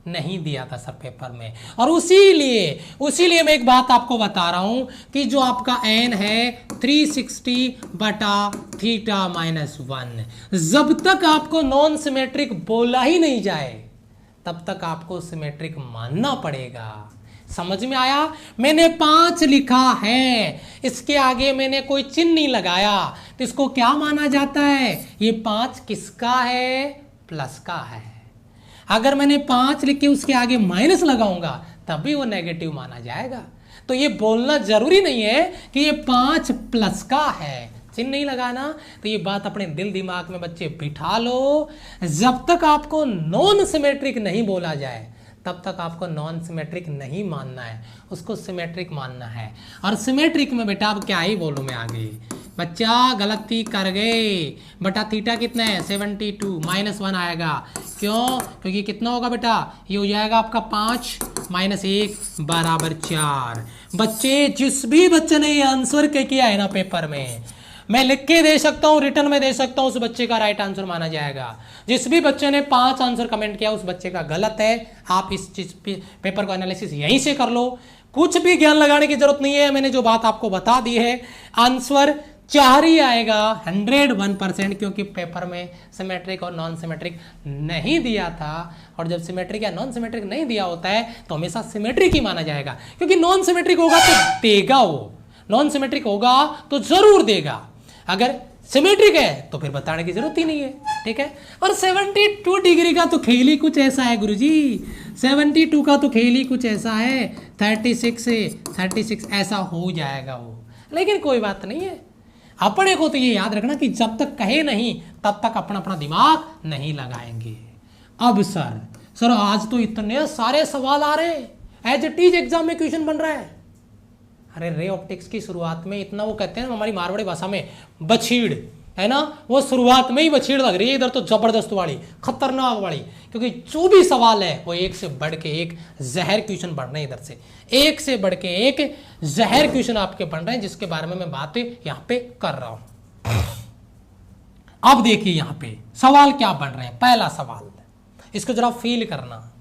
नहीं दिया था सर पेपर में। और उसीलिए मैं एक बात आपको बता रहा हूं कि जो आपका n है 360/θ-1, जब तक आपको नॉन सिमेट्रिक बोला ही नहीं जाए तब तक आपको सिमेट्रिक मानना पड़ेगा। समझ में आया? मैंने 5 लिखा है, इसके आगे मैंने कोई चिन्ह नहीं लगाया, तो इसको क्या माना जाता है? ये 5 किसका है? प्लस का है। अगर मैंने 5 लिख के उसके आगे माइनस लगाऊंगा तब भी वो नेगेटिव माना जाएगा। तो ये बोलना जरूरी नहीं है कि ये 5 प्लस का है, चिन्ह नहीं लगाना। तो ये बात अपने दिल दिमाग में बच्चे बिठा लो, जब तक आपको नॉन सिमेट्रिक नहीं बोला जाए तब तक आपको नॉन सिमेट्रिक नहीं मानना है, उसको सिमेट्रिक मानना है। और सिमेट्रिक में बेटा अब क्या ही बोलूं मैं आगे, बच्चा गलती कर गए। बटा थीटा कितना है? 72 -1 आएगा। क्यों? क्योंकि कितना होगा बेटा? ये हो जाएगा आपका 5 - 1 = 4। बच्चे जिस भी बच्चे ने ये आंसर क्या किया है ना पेपर में, मैं लिख के दे सकता हूं, रिटर्न में दे सकता हूं, उस बच्चे का राइट आंसर माना जाएगा। जिस भी बच्चे ने 5 आंसर कमेंट किया उस बच्चे का गलत है। आप इस चीज पेपर को एनालिसिस यहीं से कर लो, कुछ भी ज्ञान लगाने की जरूरत नहीं है। मैंने जो बात आपको बता दी है, आंसर 4 ही आएगा 101%, क्योंकि पेपर में सिमेट्रिक और नॉन सिमेट्रिक नहीं दिया था। और जब सिमेट्रिक या नॉन सिमेट्रिक नहीं दिया होता है तो हमेशा सिमेट्रिक ही माना जाएगा, क्योंकि नॉन सिमेट्रिक होगा तो देगा, वो नॉन सिमेट्रिक होगा तो जरूर देगा। अगर सिमेट्रिक है तो फिर बताने की जरूरत ही नहीं है। ठीक है? और 72 डिग्री का तो खेल ही कुछ ऐसा है गुरुजी, 72 का तो खेल ही कुछ ऐसा है, 36 से 36 ऐसा हो जाएगा वो। लेकिन कोई बात नहीं है, अपने को तो ये याद रखना कि जब तक कहे नहीं तब तक अपना अपना दिमाग नहीं लगाएंगे। अब सर आज तो इतने सारे सवाल आ रहे हैं, एज इट इज एग्जाम में क्वेश्चन बन रहा है। अरे रे ऑप्टिक्स की शुरुआत में इतना, वो कहते हैं ना हमारी मारवाड़ी भाषा में बछीड़, है ना, वो शुरुआत में ही बछीड़ लग रही है इधर तो जबरदस्त वाली, खतरनाक वाली, क्योंकि जो भी सवाल है वो एक से बढ़ के एक जहर क्वेश्चन बढ़ रहे हैं, इधर से एक से बढ़ के एक जहर क्वेश्चन आपके बन रहे हैं, जिसके बारे में मैं बातें यहाँ पे कर रहा हूं। अब देखिए यहाँ पे सवाल क्या बन रहे हैं। पहला सवाल, इसको जरा फील करना,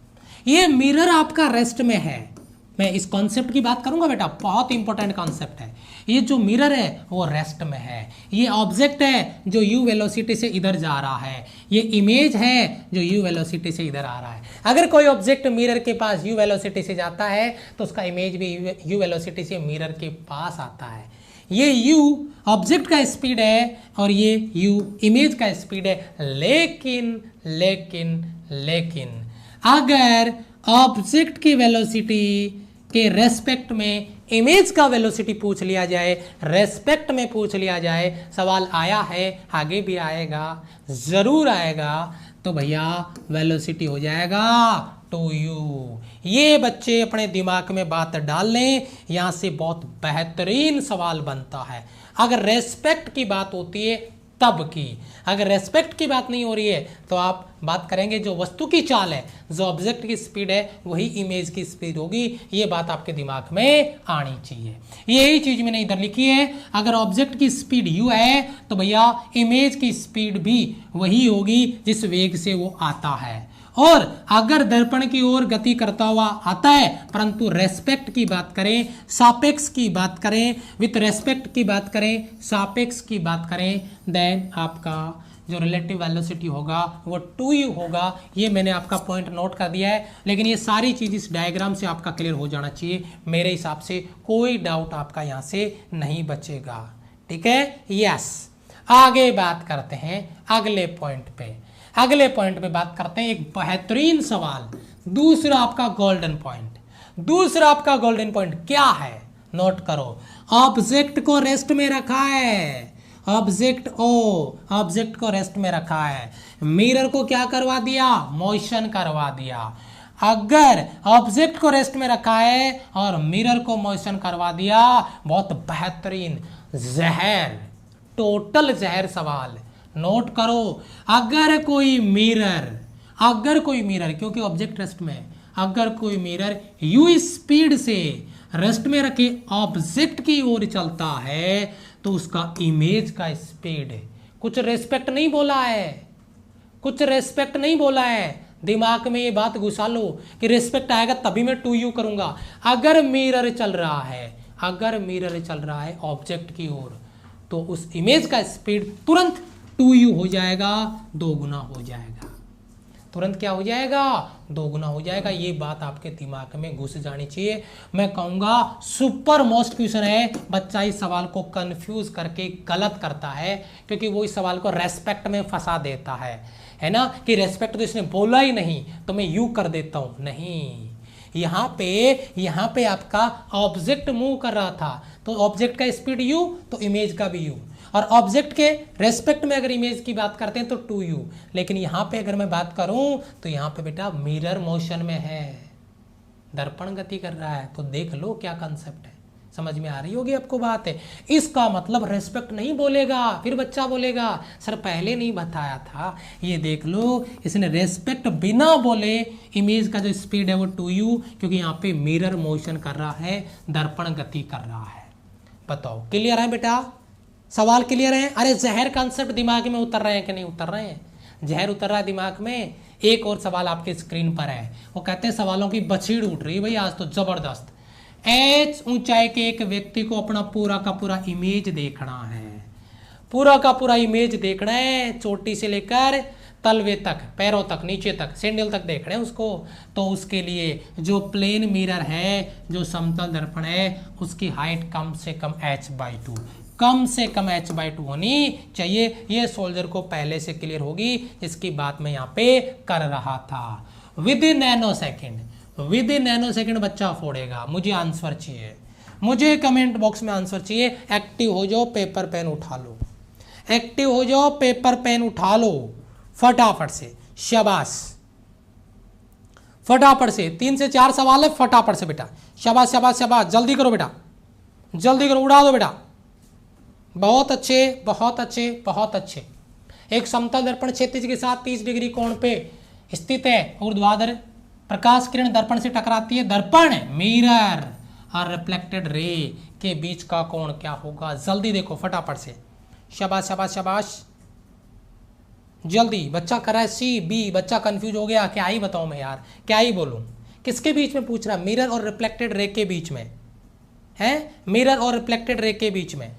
ये मिरर आपका रेस्ट में है। मैं इस कॉन्सेप्ट की बात करूंगा बेटा, बहुत इंपॉर्टेंट कॉन्सेप्ट है। ये जो मिरर है वो रेस्ट में है, ये ऑब्जेक्ट है जो यू वेलोसिटी से इधर जा रहा है, ये इमेज है जो यू वेलोसिटी से इधर आ रहा है। अगर कोई ऑब्जेक्ट मिरर के पास यू वेलोसिटी से जाता है तो उसका इमेज भी यू वेलोसिटी से मिरर के पास आता है। ये यू ऑब्जेक्ट का स्पीड है और ये यू इमेज का स्पीड है। लेकिन अगर ऑब्जेक्ट की वेलोसिटी के रेस्पेक्ट में इमेज का वेलोसिटी पूछ लिया जाए, रेस्पेक्ट में पूछ लिया जाए, सवाल आया है, आगे भी आएगा, जरूर आएगा, तो भैया वेलोसिटी हो जाएगा 2u। ये बच्चे अपने दिमाग में बात डाल लें, यहां से बहुत बेहतरीन सवाल बनता है। अगर रेस्पेक्ट की बात होती है तब की, अगर रेस्पेक्ट की बात नहीं हो रही है तो आप बात करेंगे जो वस्तु की चाल है, जो ऑब्जेक्ट की स्पीड है वही इमेज की स्पीड होगी। ये बात आपके दिमाग में आनी चाहिए। यही चीज मैंने इधर लिखी है, अगर ऑब्जेक्ट की स्पीड u है तो भैया इमेज की स्पीड भी वही होगी जिस वेग से वो आता है। और अगर दर्पण की ओर गति करता हुआ आता है, परंतु रेस्पेक्ट की बात करें, सापेक्ष की बात करें, विथ रेस्पेक्ट की बात करें, सापेक्ष की बात करें, देन आपका जो रिलेटिव वेलोसिटी होगा वो 2u होगा। ये मैंने आपका पॉइंट नोट कर दिया है, लेकिन ये सारी चीज इस डायग्राम से आपका क्लियर हो जाना चाहिए। मेरे हिसाब से कोई डाउट आपका यहाँ से नहीं बचेगा। ठीक है? यस। आगे बात करते हैं अगले पॉइंट पे। अगले पॉइंट पे बात करते हैं एक बेहतरीन सवाल, दूसरा आपका गोल्डन पॉइंट। दूसरा आपका गोल्डन पॉइंट क्या है? नोट करो, ऑब्जेक्ट को रेस्ट में रखा है, ऑब्जेक्ट को रेस्ट में रखा है, मिरर को क्या करवा दिया? मोशन करवा दिया। अगर ऑब्जेक्ट को रेस्ट में रखा है और मिरर को मोशन करवा दिया, बहुत बेहतरीन जहर, टोटल जहर सवाल। नोट करो, अगर कोई मिरर, क्योंकि ऑब्जेक्ट रेस्ट में, अगर कोई मिरर यू स्पीड से रेस्ट में रखे ऑब्जेक्ट की ओर चलता है तो उसका इमेज का स्पीड, कुछ रेस्पेक्ट नहीं बोला है, दिमाग में ये बात घुसा लो कि रिस्पेक्ट आएगा तभी मैं टू यू करूंगा। अगर मिरर चल रहा है, अगर मिरर चल रहा है ऑब्जेक्ट की ओर, तो उस इमेज का स्पीड तुरंत टू यू हो जाएगा, 2 गुना हो जाएगा। तुरंत क्या हो जाएगा? 2 गुना हो जाएगा। ये बात आपके दिमाग में घुस जानी चाहिए। मैं कहूंगा सुपर मोस्ट क्वेश्चन है। बच्चा इस सवाल को कंफ्यूज करके गलत करता है, क्योंकि वो इस सवाल को रेस्पेक्ट में फंसा देता है ना, कि रेस्पेक्ट तो इसने बोला ही नहीं तो मैं यू कर देता हूं। नहीं, यहाँ पे आपका ऑब्जेक्ट मूव कर रहा था, तो ऑब्जेक्ट का स्पीड यू तो इमेज का भी यू, और ऑब्जेक्ट के रेस्पेक्ट में अगर इमेज की बात करते हैं तो टू यू। लेकिन यहाँ पे अगर मैं बात करूं तो यहाँ पे बेटा मिरर मोशन में है, दर्पण गति कर रहा है। तो देख लो क्या कंसेप्ट है, समझ में आ रही होगी आपको बात है। इसका मतलब रेस्पेक्ट नहीं बोलेगा, फिर बच्चा बोलेगा सर पहले नहीं बताया था। ये देख लो, इसने रेस्पेक्ट बिना बोले इमेज का जो स्पीड है वो टू यू, क्योंकि यहाँ पे मिरर मोशन कर रहा है, दर्पण गति कर रहा है। बताओ क्लियर है बेटा? सवाल क्लियर है? अरे जहर कंसेप्ट दिमाग में उतर रहे हैं कि नहीं उतर रहे हैं? जहर उतर रहा है दिमाग में। एक और सवाल आपके स्क्रीन पर है, वो कहते हैं सवालों की बछीड़ उठ रही है भाई आज तो जबरदस्त। एच ऊंचाई के एक व्यक्ति को अपना पूरा का पूरा इमेज देखना है, पूरा का पूरा इमेज देखना है, चोटी से लेकर तलवे तक, पैरों तक, नीचे तक, सैंडल तक देख रहे हैं उसको। तो उसके लिए जो प्लेन मिरर है, जो समतल दर्पण है, उसकी हाइट कम से कम h/2, कम से कम h/2 होनी चाहिए। ये सोल्जर को पहले से क्लियर होगी, इसकी बात मैं यहाँ पे कर रहा था। With in nano second, with in nano second बच्चा फोड़ेगा। मुझे आंसर चाहिए, मुझे कमेंट बॉक्स में आंसर चाहिए। एक्टिव हो जाओ, पेपर पेन उठा लो, एक्टिव हो जाओ, पेपर पेन उठा लो फटाफट से। शाबाश, फटाफट से। 3 से 4 सवाल है, फटाफट से बेटा। शाबाश शाबाश शाबाश, जल्दी करो बेटा, जल्दी करो, उड़ा दो बेटा। बहुत अच्छे बहुत अच्छे बहुत अच्छे। एक समतल दर्पण क्षैतिज के साथ 30 डिग्री कोण पे स्थित है, ऊर्ध्वाधर प्रकाश किरण दर्पण से टकराती है। दर्पण मिरर और रिफ्लेक्टेड रे के बीच का कोण क्या होगा? जल्दी देखो फटाफट से। शाबाश शाबाश शाबाश, जल्दी। बच्चा कर रहा है सी बी, बच्चा कंफ्यूज हो गया, क्या ही बताऊं मैं यार, क्या ही बोलूं। किसके बीच में पूछ रहा? मिरर और रिफ्लेक्टेड रे के बीच में है, मिरर और रिफ्लेक्टेड रे के बीच में।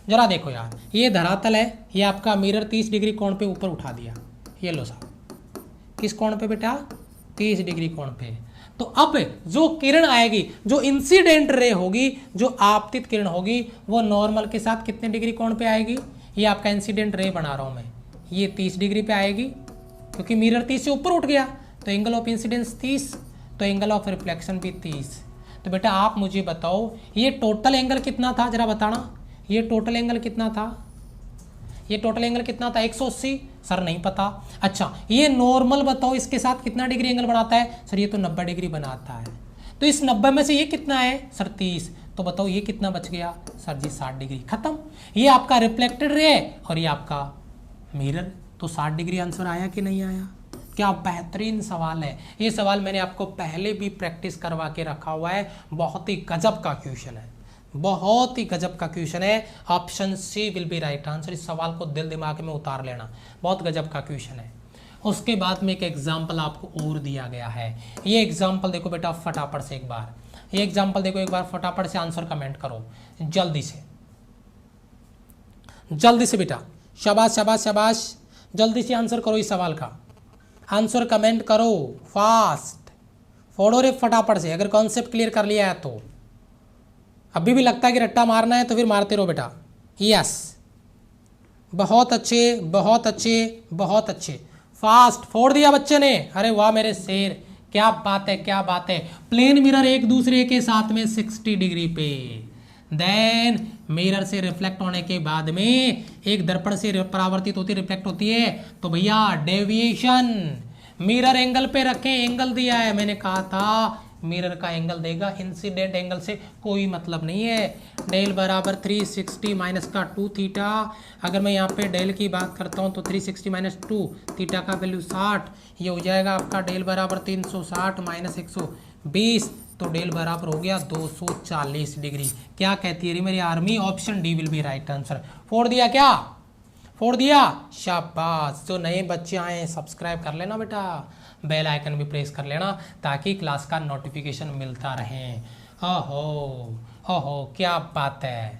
जरा देखो यार, ये धरातल है, ये आपका मिरर 30 डिग्री कोण पे ऊपर उठा दिया। ये लो साहब, किस कोण पे बेटा? 30 डिग्री कोण पे। तो अब जो किरण आएगी, जो इंसिडेंट रे होगी, जो आपतित किरण होगी, वो नॉर्मल के साथ कितने डिग्री कोण पे आएगी? ये आपका इंसिडेंट रे बना रहा हूं मैं, ये 30 डिग्री पे आएगी, क्योंकि मिरर 30 से ऊपर उठ गया, तो एंगल ऑफ इंसिडेंस 30, तो एंगल ऑफ रिफ्लेक्शन भी 30। तो बेटा आप मुझे बताओ, ये टोटल एंगल कितना था, जरा बताना। ये टोटल एंगल कितना था? ये टोटल एंगल कितना था? 180। सर नहीं पता। अच्छा, ये नॉर्मल बताओ, इसके साथ कितना डिग्री एंगल बनाता है? सर ये तो 90 डिग्री बनाता है। तो इस 90 में से ये कितना है? सर 30। तो बताओ ये कितना बच गया? सर जी 60 डिग्री। खत्म। ये आपका रिफ्लेक्टेड रे है और ये आपका मिरर। तो 60 डिग्री आंसर आया कि नहीं आया? क्या बेहतरीन सवाल है। ये सवाल मैंने आपको पहले भी प्रैक्टिस करवा के रखा हुआ है। बहुत ही गजब का क्वेश्चन है, बहुत ही गजब का क्वेश्चन है। Option C will be right answer. इस सवाल को दिल दिमाग में उतार लेना, बहुत गजब का क्वेश्चन है। उसके बाद में एक एग्जाम्पल आपको और दिया गया है। ये एग्जाम्पल देखो बेटा फटाफट से एक बार, ये एग्जाम्पल देखो एक बार, फटाफट से आंसर कमेंट करो जल्दी से, जल्दी से बेटा। शाबाश शाबाश शाबाश, जल्दी से आंसर करो इस सवाल का, आंसर कमेंट करो फास्ट, फोड़ो रे फटाफट से। अगर कॉन्सेप्ट क्लियर कर लिया है तो, अभी भी लगता है कि रट्टा मारना है तो फिर मारते रहो बेटा। यस, बहुत अच्छे बहुत अच्छे बहुत अच्छे, फास्ट फोड़ दिया बच्चे ने। अरे वाह मेरे शेर, क्या बात है क्या बात है। प्लेन मिरर एक दूसरे के साथ में 60 डिग्री पे, देन मिरर से रिफ्लेक्ट होने के बाद में एक दर्पण से परावर्तित होती रिफ्लेक्ट होती है, तो भैया डेविएशन मिरर एंगल पे रखें। एंगल दिया है, मैंने कहा था मिरर का एंगल देगा, इंसिडेंट एंगल से कोई मतलब नहीं है। डेल बराबर 360 माइनस का 2 थीटा। अगर मैं यहाँ पे डेल की बात करता हूँ तो 360 माइनस 2 थीटा का वैल्यू 60, ये हो जाएगा आपका डेल बराबर 360 माइनस 120, तो डेल बराबर हो गया 240 डिग्री। क्या कहती है रे मेरी army? Option D will be right answer. फोड़ दिया क्या? फोड़ दिया, शाबाश। जो नए बच्चे आए सब्सक्राइब कर लेना बेटा, बेल आइकन भी प्रेस कर लेना ताकि क्लास का नोटिफिकेशन मिलता रहे। ओहो ओहो, क्या बात है,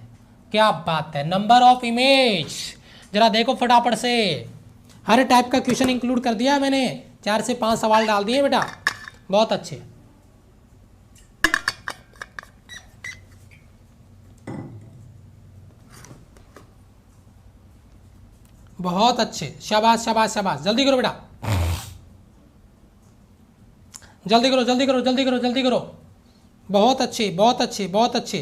क्या बात है। नंबर ऑफ इमेज जरा देखो फटाफट से, हर टाइप का क्वेश्चन इंक्लूड कर दिया है मैंने, 4 से 5 सवाल डाल दिए बेटा, बहुत अच्छे। बहुत अच्छे, शाबाश शाबाश शाबाश, जल्दी करो बेटा, जल्दी करो जल्दी करो जल्दी करो जल्दी करो, बहुत अच्छे बहुत अच्छे बहुत अच्छे।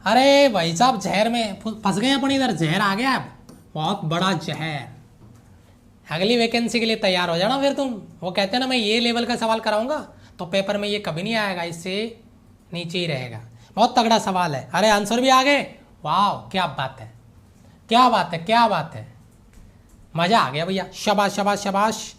अरे भाई साहब जहर में फंस गए अपन, इधर जहर आ गया, अब बहुत बड़ा जहर। अगली वैकेंसी के लिए तैयार हो जाना फिर तुम। वो कहते हैं ना मैं ये लेवल का सवाल कराऊंगा तो पेपर में ये कभी नहीं आएगा, इससे नीचे ही रहेगा। बहुत तगड़ा सवाल है। अरे आंसर भी आ गए, वाह क्या बात है, क्या बात है, क्या बात है, मजा आ गया भैया, शाबाश शाबाश शाबाश,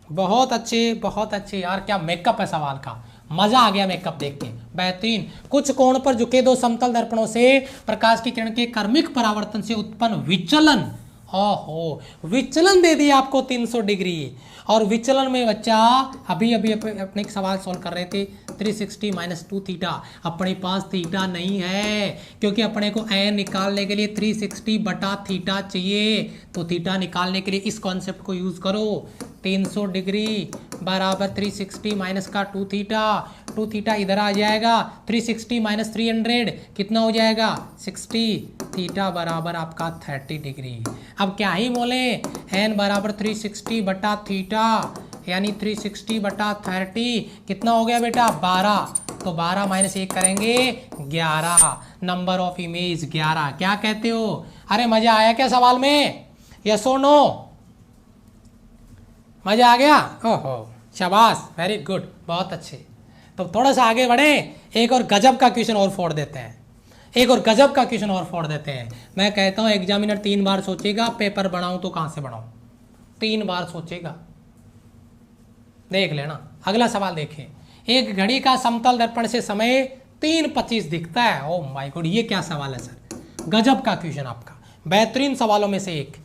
बहुत अच्छे बहुत अच्छे। यार क्या मेकअप है सवाल का, मजा आ गया मेकअप देख के, बेहतरीन। कुछ कोण पर झुके दो समतल दर्पणों से प्रकाश की किरण के क्रमिक परावर्तन से उत्पन्न विचलन, ओहो विचलन दे दिया आपको 300 डिग्री। और विचलन में बच्चा अभी अभी अपने एक सवाल सॉल्व कर रहे थे, 360 - 2 थीटा, अपने पास थीटा नहीं है क्योंकि अपने को एन निकालने के लिए 360 बटा थीटा चाहिए। तो थीटा निकालने के लिए इस कॉन्सेप्ट को यूज करो, 300 डिग्री बराबर 360 माइनस का 2 थीटा, 2 थीटा इधर आ जाएगा, 360 - 300 कितना हो जाएगा 60, थीटा बराबर आपका 30 डिग्री। अब क्या ही बोले, एन बराबर 360 बटा थीटा यानी 360 बटा 30 कितना हो गया बेटा 12, तो 12 - 1 करेंगे 11, नंबर ऑफ इमेज 11। क्या कहते हो, अरे मजा आया क्या सवाल में, यस और नो, मजा आ गया, ओहो शाबाश, वेरी गुड, बहुत अच्छे। तो थोड़ा सा आगे बढ़े, एक और गजब का क्वेश्चन और फोड़ देते हैं, एक और गजब का क्वेश्चन और फोड़ देते हैं। मैं कहता हूं एग्जामिनर 3 बार सोचेगा, पेपर बनाऊं तो कहां से बनाऊं, 3 बार सोचेगा। देख लेना अगला सवाल देखें, एक घड़ी का समतल दर्पण से समय 3:25 दिखता है। ओ माय गॉड, ये क्या सवाल है सर, गजब का क्वेश्चन आपका, बेहतरीन सवालों में से एक,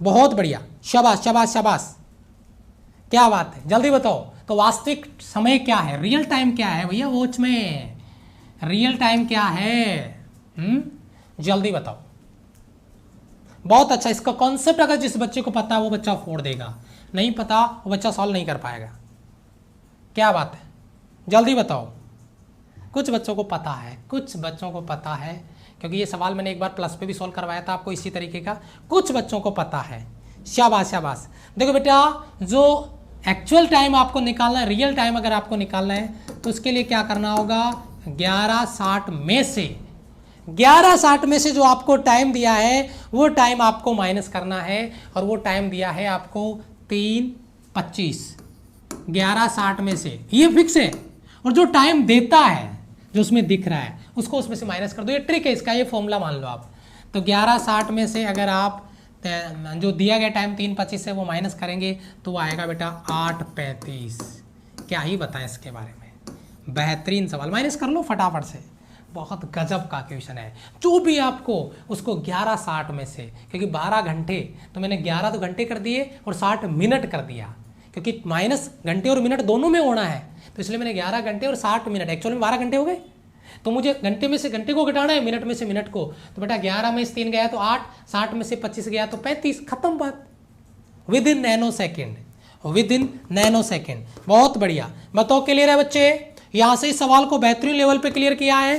बहुत बढ़िया, शाबाश शाबाश शाबाश, क्या बात है, जल्दी बताओ। तो वास्तविक समय क्या है, रियल टाइम क्या है भैया, वॉच में रियल टाइम क्या है, जल्दी बताओ। बहुत अच्छा, इसका कॉन्सेप्ट अगर जिस बच्चे को पता है वो बच्चा फोड़ देगा, नहीं पता वो बच्चा सॉल्व नहीं कर पाएगा। क्या बात है, जल्दी बताओ। कुछ बच्चों को पता है, कुछ बच्चों को पता है, क्योंकि ये सवाल मैंने एक बार प्लस पे भी सॉल्व करवाया था आपको इसी तरीके का, कुछ बच्चों को पता है, शाबाश शाबाश। देखो बेटा, जो एक्चुअल टाइम आपको निकालना है, रियल टाइम अगर आपको निकालना है तो उसके लिए क्या करना होगा, 11:60 में से 11:60 में से जो आपको टाइम दिया है वो टाइम आपको माइनस करना है, और वो टाइम दिया है आपको 3:25, 11:60 में से, ये फिक्स है। और जो टाइम देता है जो उसमें दिख रहा है उसको उसमें से माइनस कर दो, ये ट्रिक है इसका, ये फॉर्मूला मान लो आप। तो 11:60 में से अगर आप जो दिया गया टाइम 3:25 से वो माइनस करेंगे तो वो आएगा बेटा 8:35। क्या ही बताएं इसके बारे में, बेहतरीन सवाल, माइनस कर लो फटाफट से, बहुत गजब का क्वेश्चन है। जो भी आपको उसको 11:60 में से, क्योंकि 12 घंटे तो मैंने 11 तो घंटे कर दिए और 60 मिनट कर दिया, क्योंकि माइनस घंटे और मिनट दोनों में होना है, तो इसलिए मैंने 11 घंटे और 60 मिनट, एक्चुअल में 12 घंटे हो गए, तो मुझे घंटे में से घंटे को घटाना है, मिनट में से मिनट को। तो बेटा 11 में से 3 गया तो 8, 60 में से 25 गया तो 35, खत्म बात, with in nano second, with in nano second. बहुत बढ़िया, बताओ क्लियर है बच्चे, यहां से इस सवाल को बेहतरीन लेवल पे क्लियर किया है,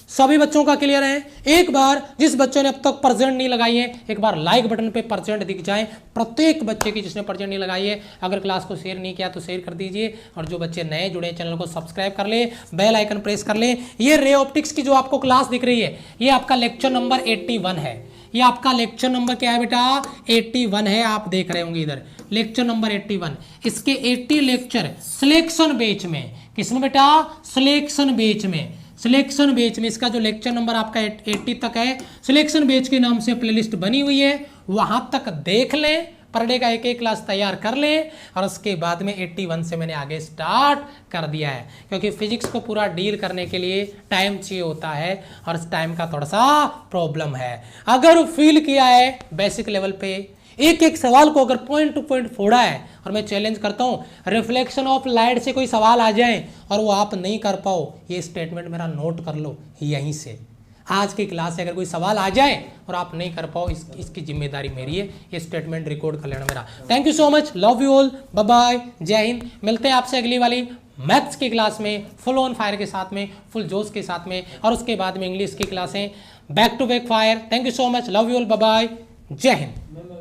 सभी बच्चों का क्लियर है। एक बार जिस बच्चों ने अब तक परसेंट नहीं लगाई है, एक बार लाइक बटन पे परसेंट दिख जाए प्रत्येक बच्चे की जिसने परसेंट नहीं लगाई है। अगर क्लास को शेयर नहीं किया तो शेयर कर दीजिए, और जो बच्चे नए जुड़े चैनल को सब्सक्राइब कर ले, बेल आइकन प्रेस कर ले। ये रे ऑप्टिक्स की जो आपको क्लास दिख रही है ये आपका लेक्चर नंबर 81 है, ये आपका लेक्चर नंबर क्या है बेटा 81 है, आप देख रहे होंगे इधर लेक्चर नंबर 81। इसके 80 लेक्चर सिलेक्शन बैच में, किसमें बेटा सिलेक्शन बैच में, सिलेक्शन बैच में इसका जो लेक्चर नंबर आपका 80 तक है, सिलेक्शन बैच के नाम से प्लेलिस्ट बनी हुई है, वहां तक देख लें, पर डे का एक एक क्लास तैयार कर लें और उसके बाद में 81 से मैंने आगे स्टार्ट कर दिया है, क्योंकि फिजिक्स को पूरा डील करने के लिए टाइम चाहिए होता है और इस टाइम का थोड़ा सा प्रॉब्लम है। अगर फील किया है बेसिक लेवल पे, एक एक सवाल को अगर पॉइंट टू पॉइंट फोड़ा है, और मैं चैलेंज करता हूं रिफ्लेक्शन ऑफ लाइट से कोई सवाल आ जाए और वो आप नहीं कर पाओ, ये स्टेटमेंट मेरा नोट कर लो यहीं से। आज की क्लास से अगर कोई सवाल आ जाए और आप नहीं कर पाओ, इसकी जिम्मेदारी मेरी है, ये स्टेटमेंट रिकॉर्ड कर लेना मेरा। Thank you so much, love you all, bye bye, जय हिंद। मिलते हैं आपसे अगली वाली मैथ्स की क्लास में फुल ऑन फायर के साथ में, फुल जोश के साथ में, और उसके बाद में इंग्लिश की क्लासें back to back fire. Thank you so much, love you all, bye bye, जय हिंद।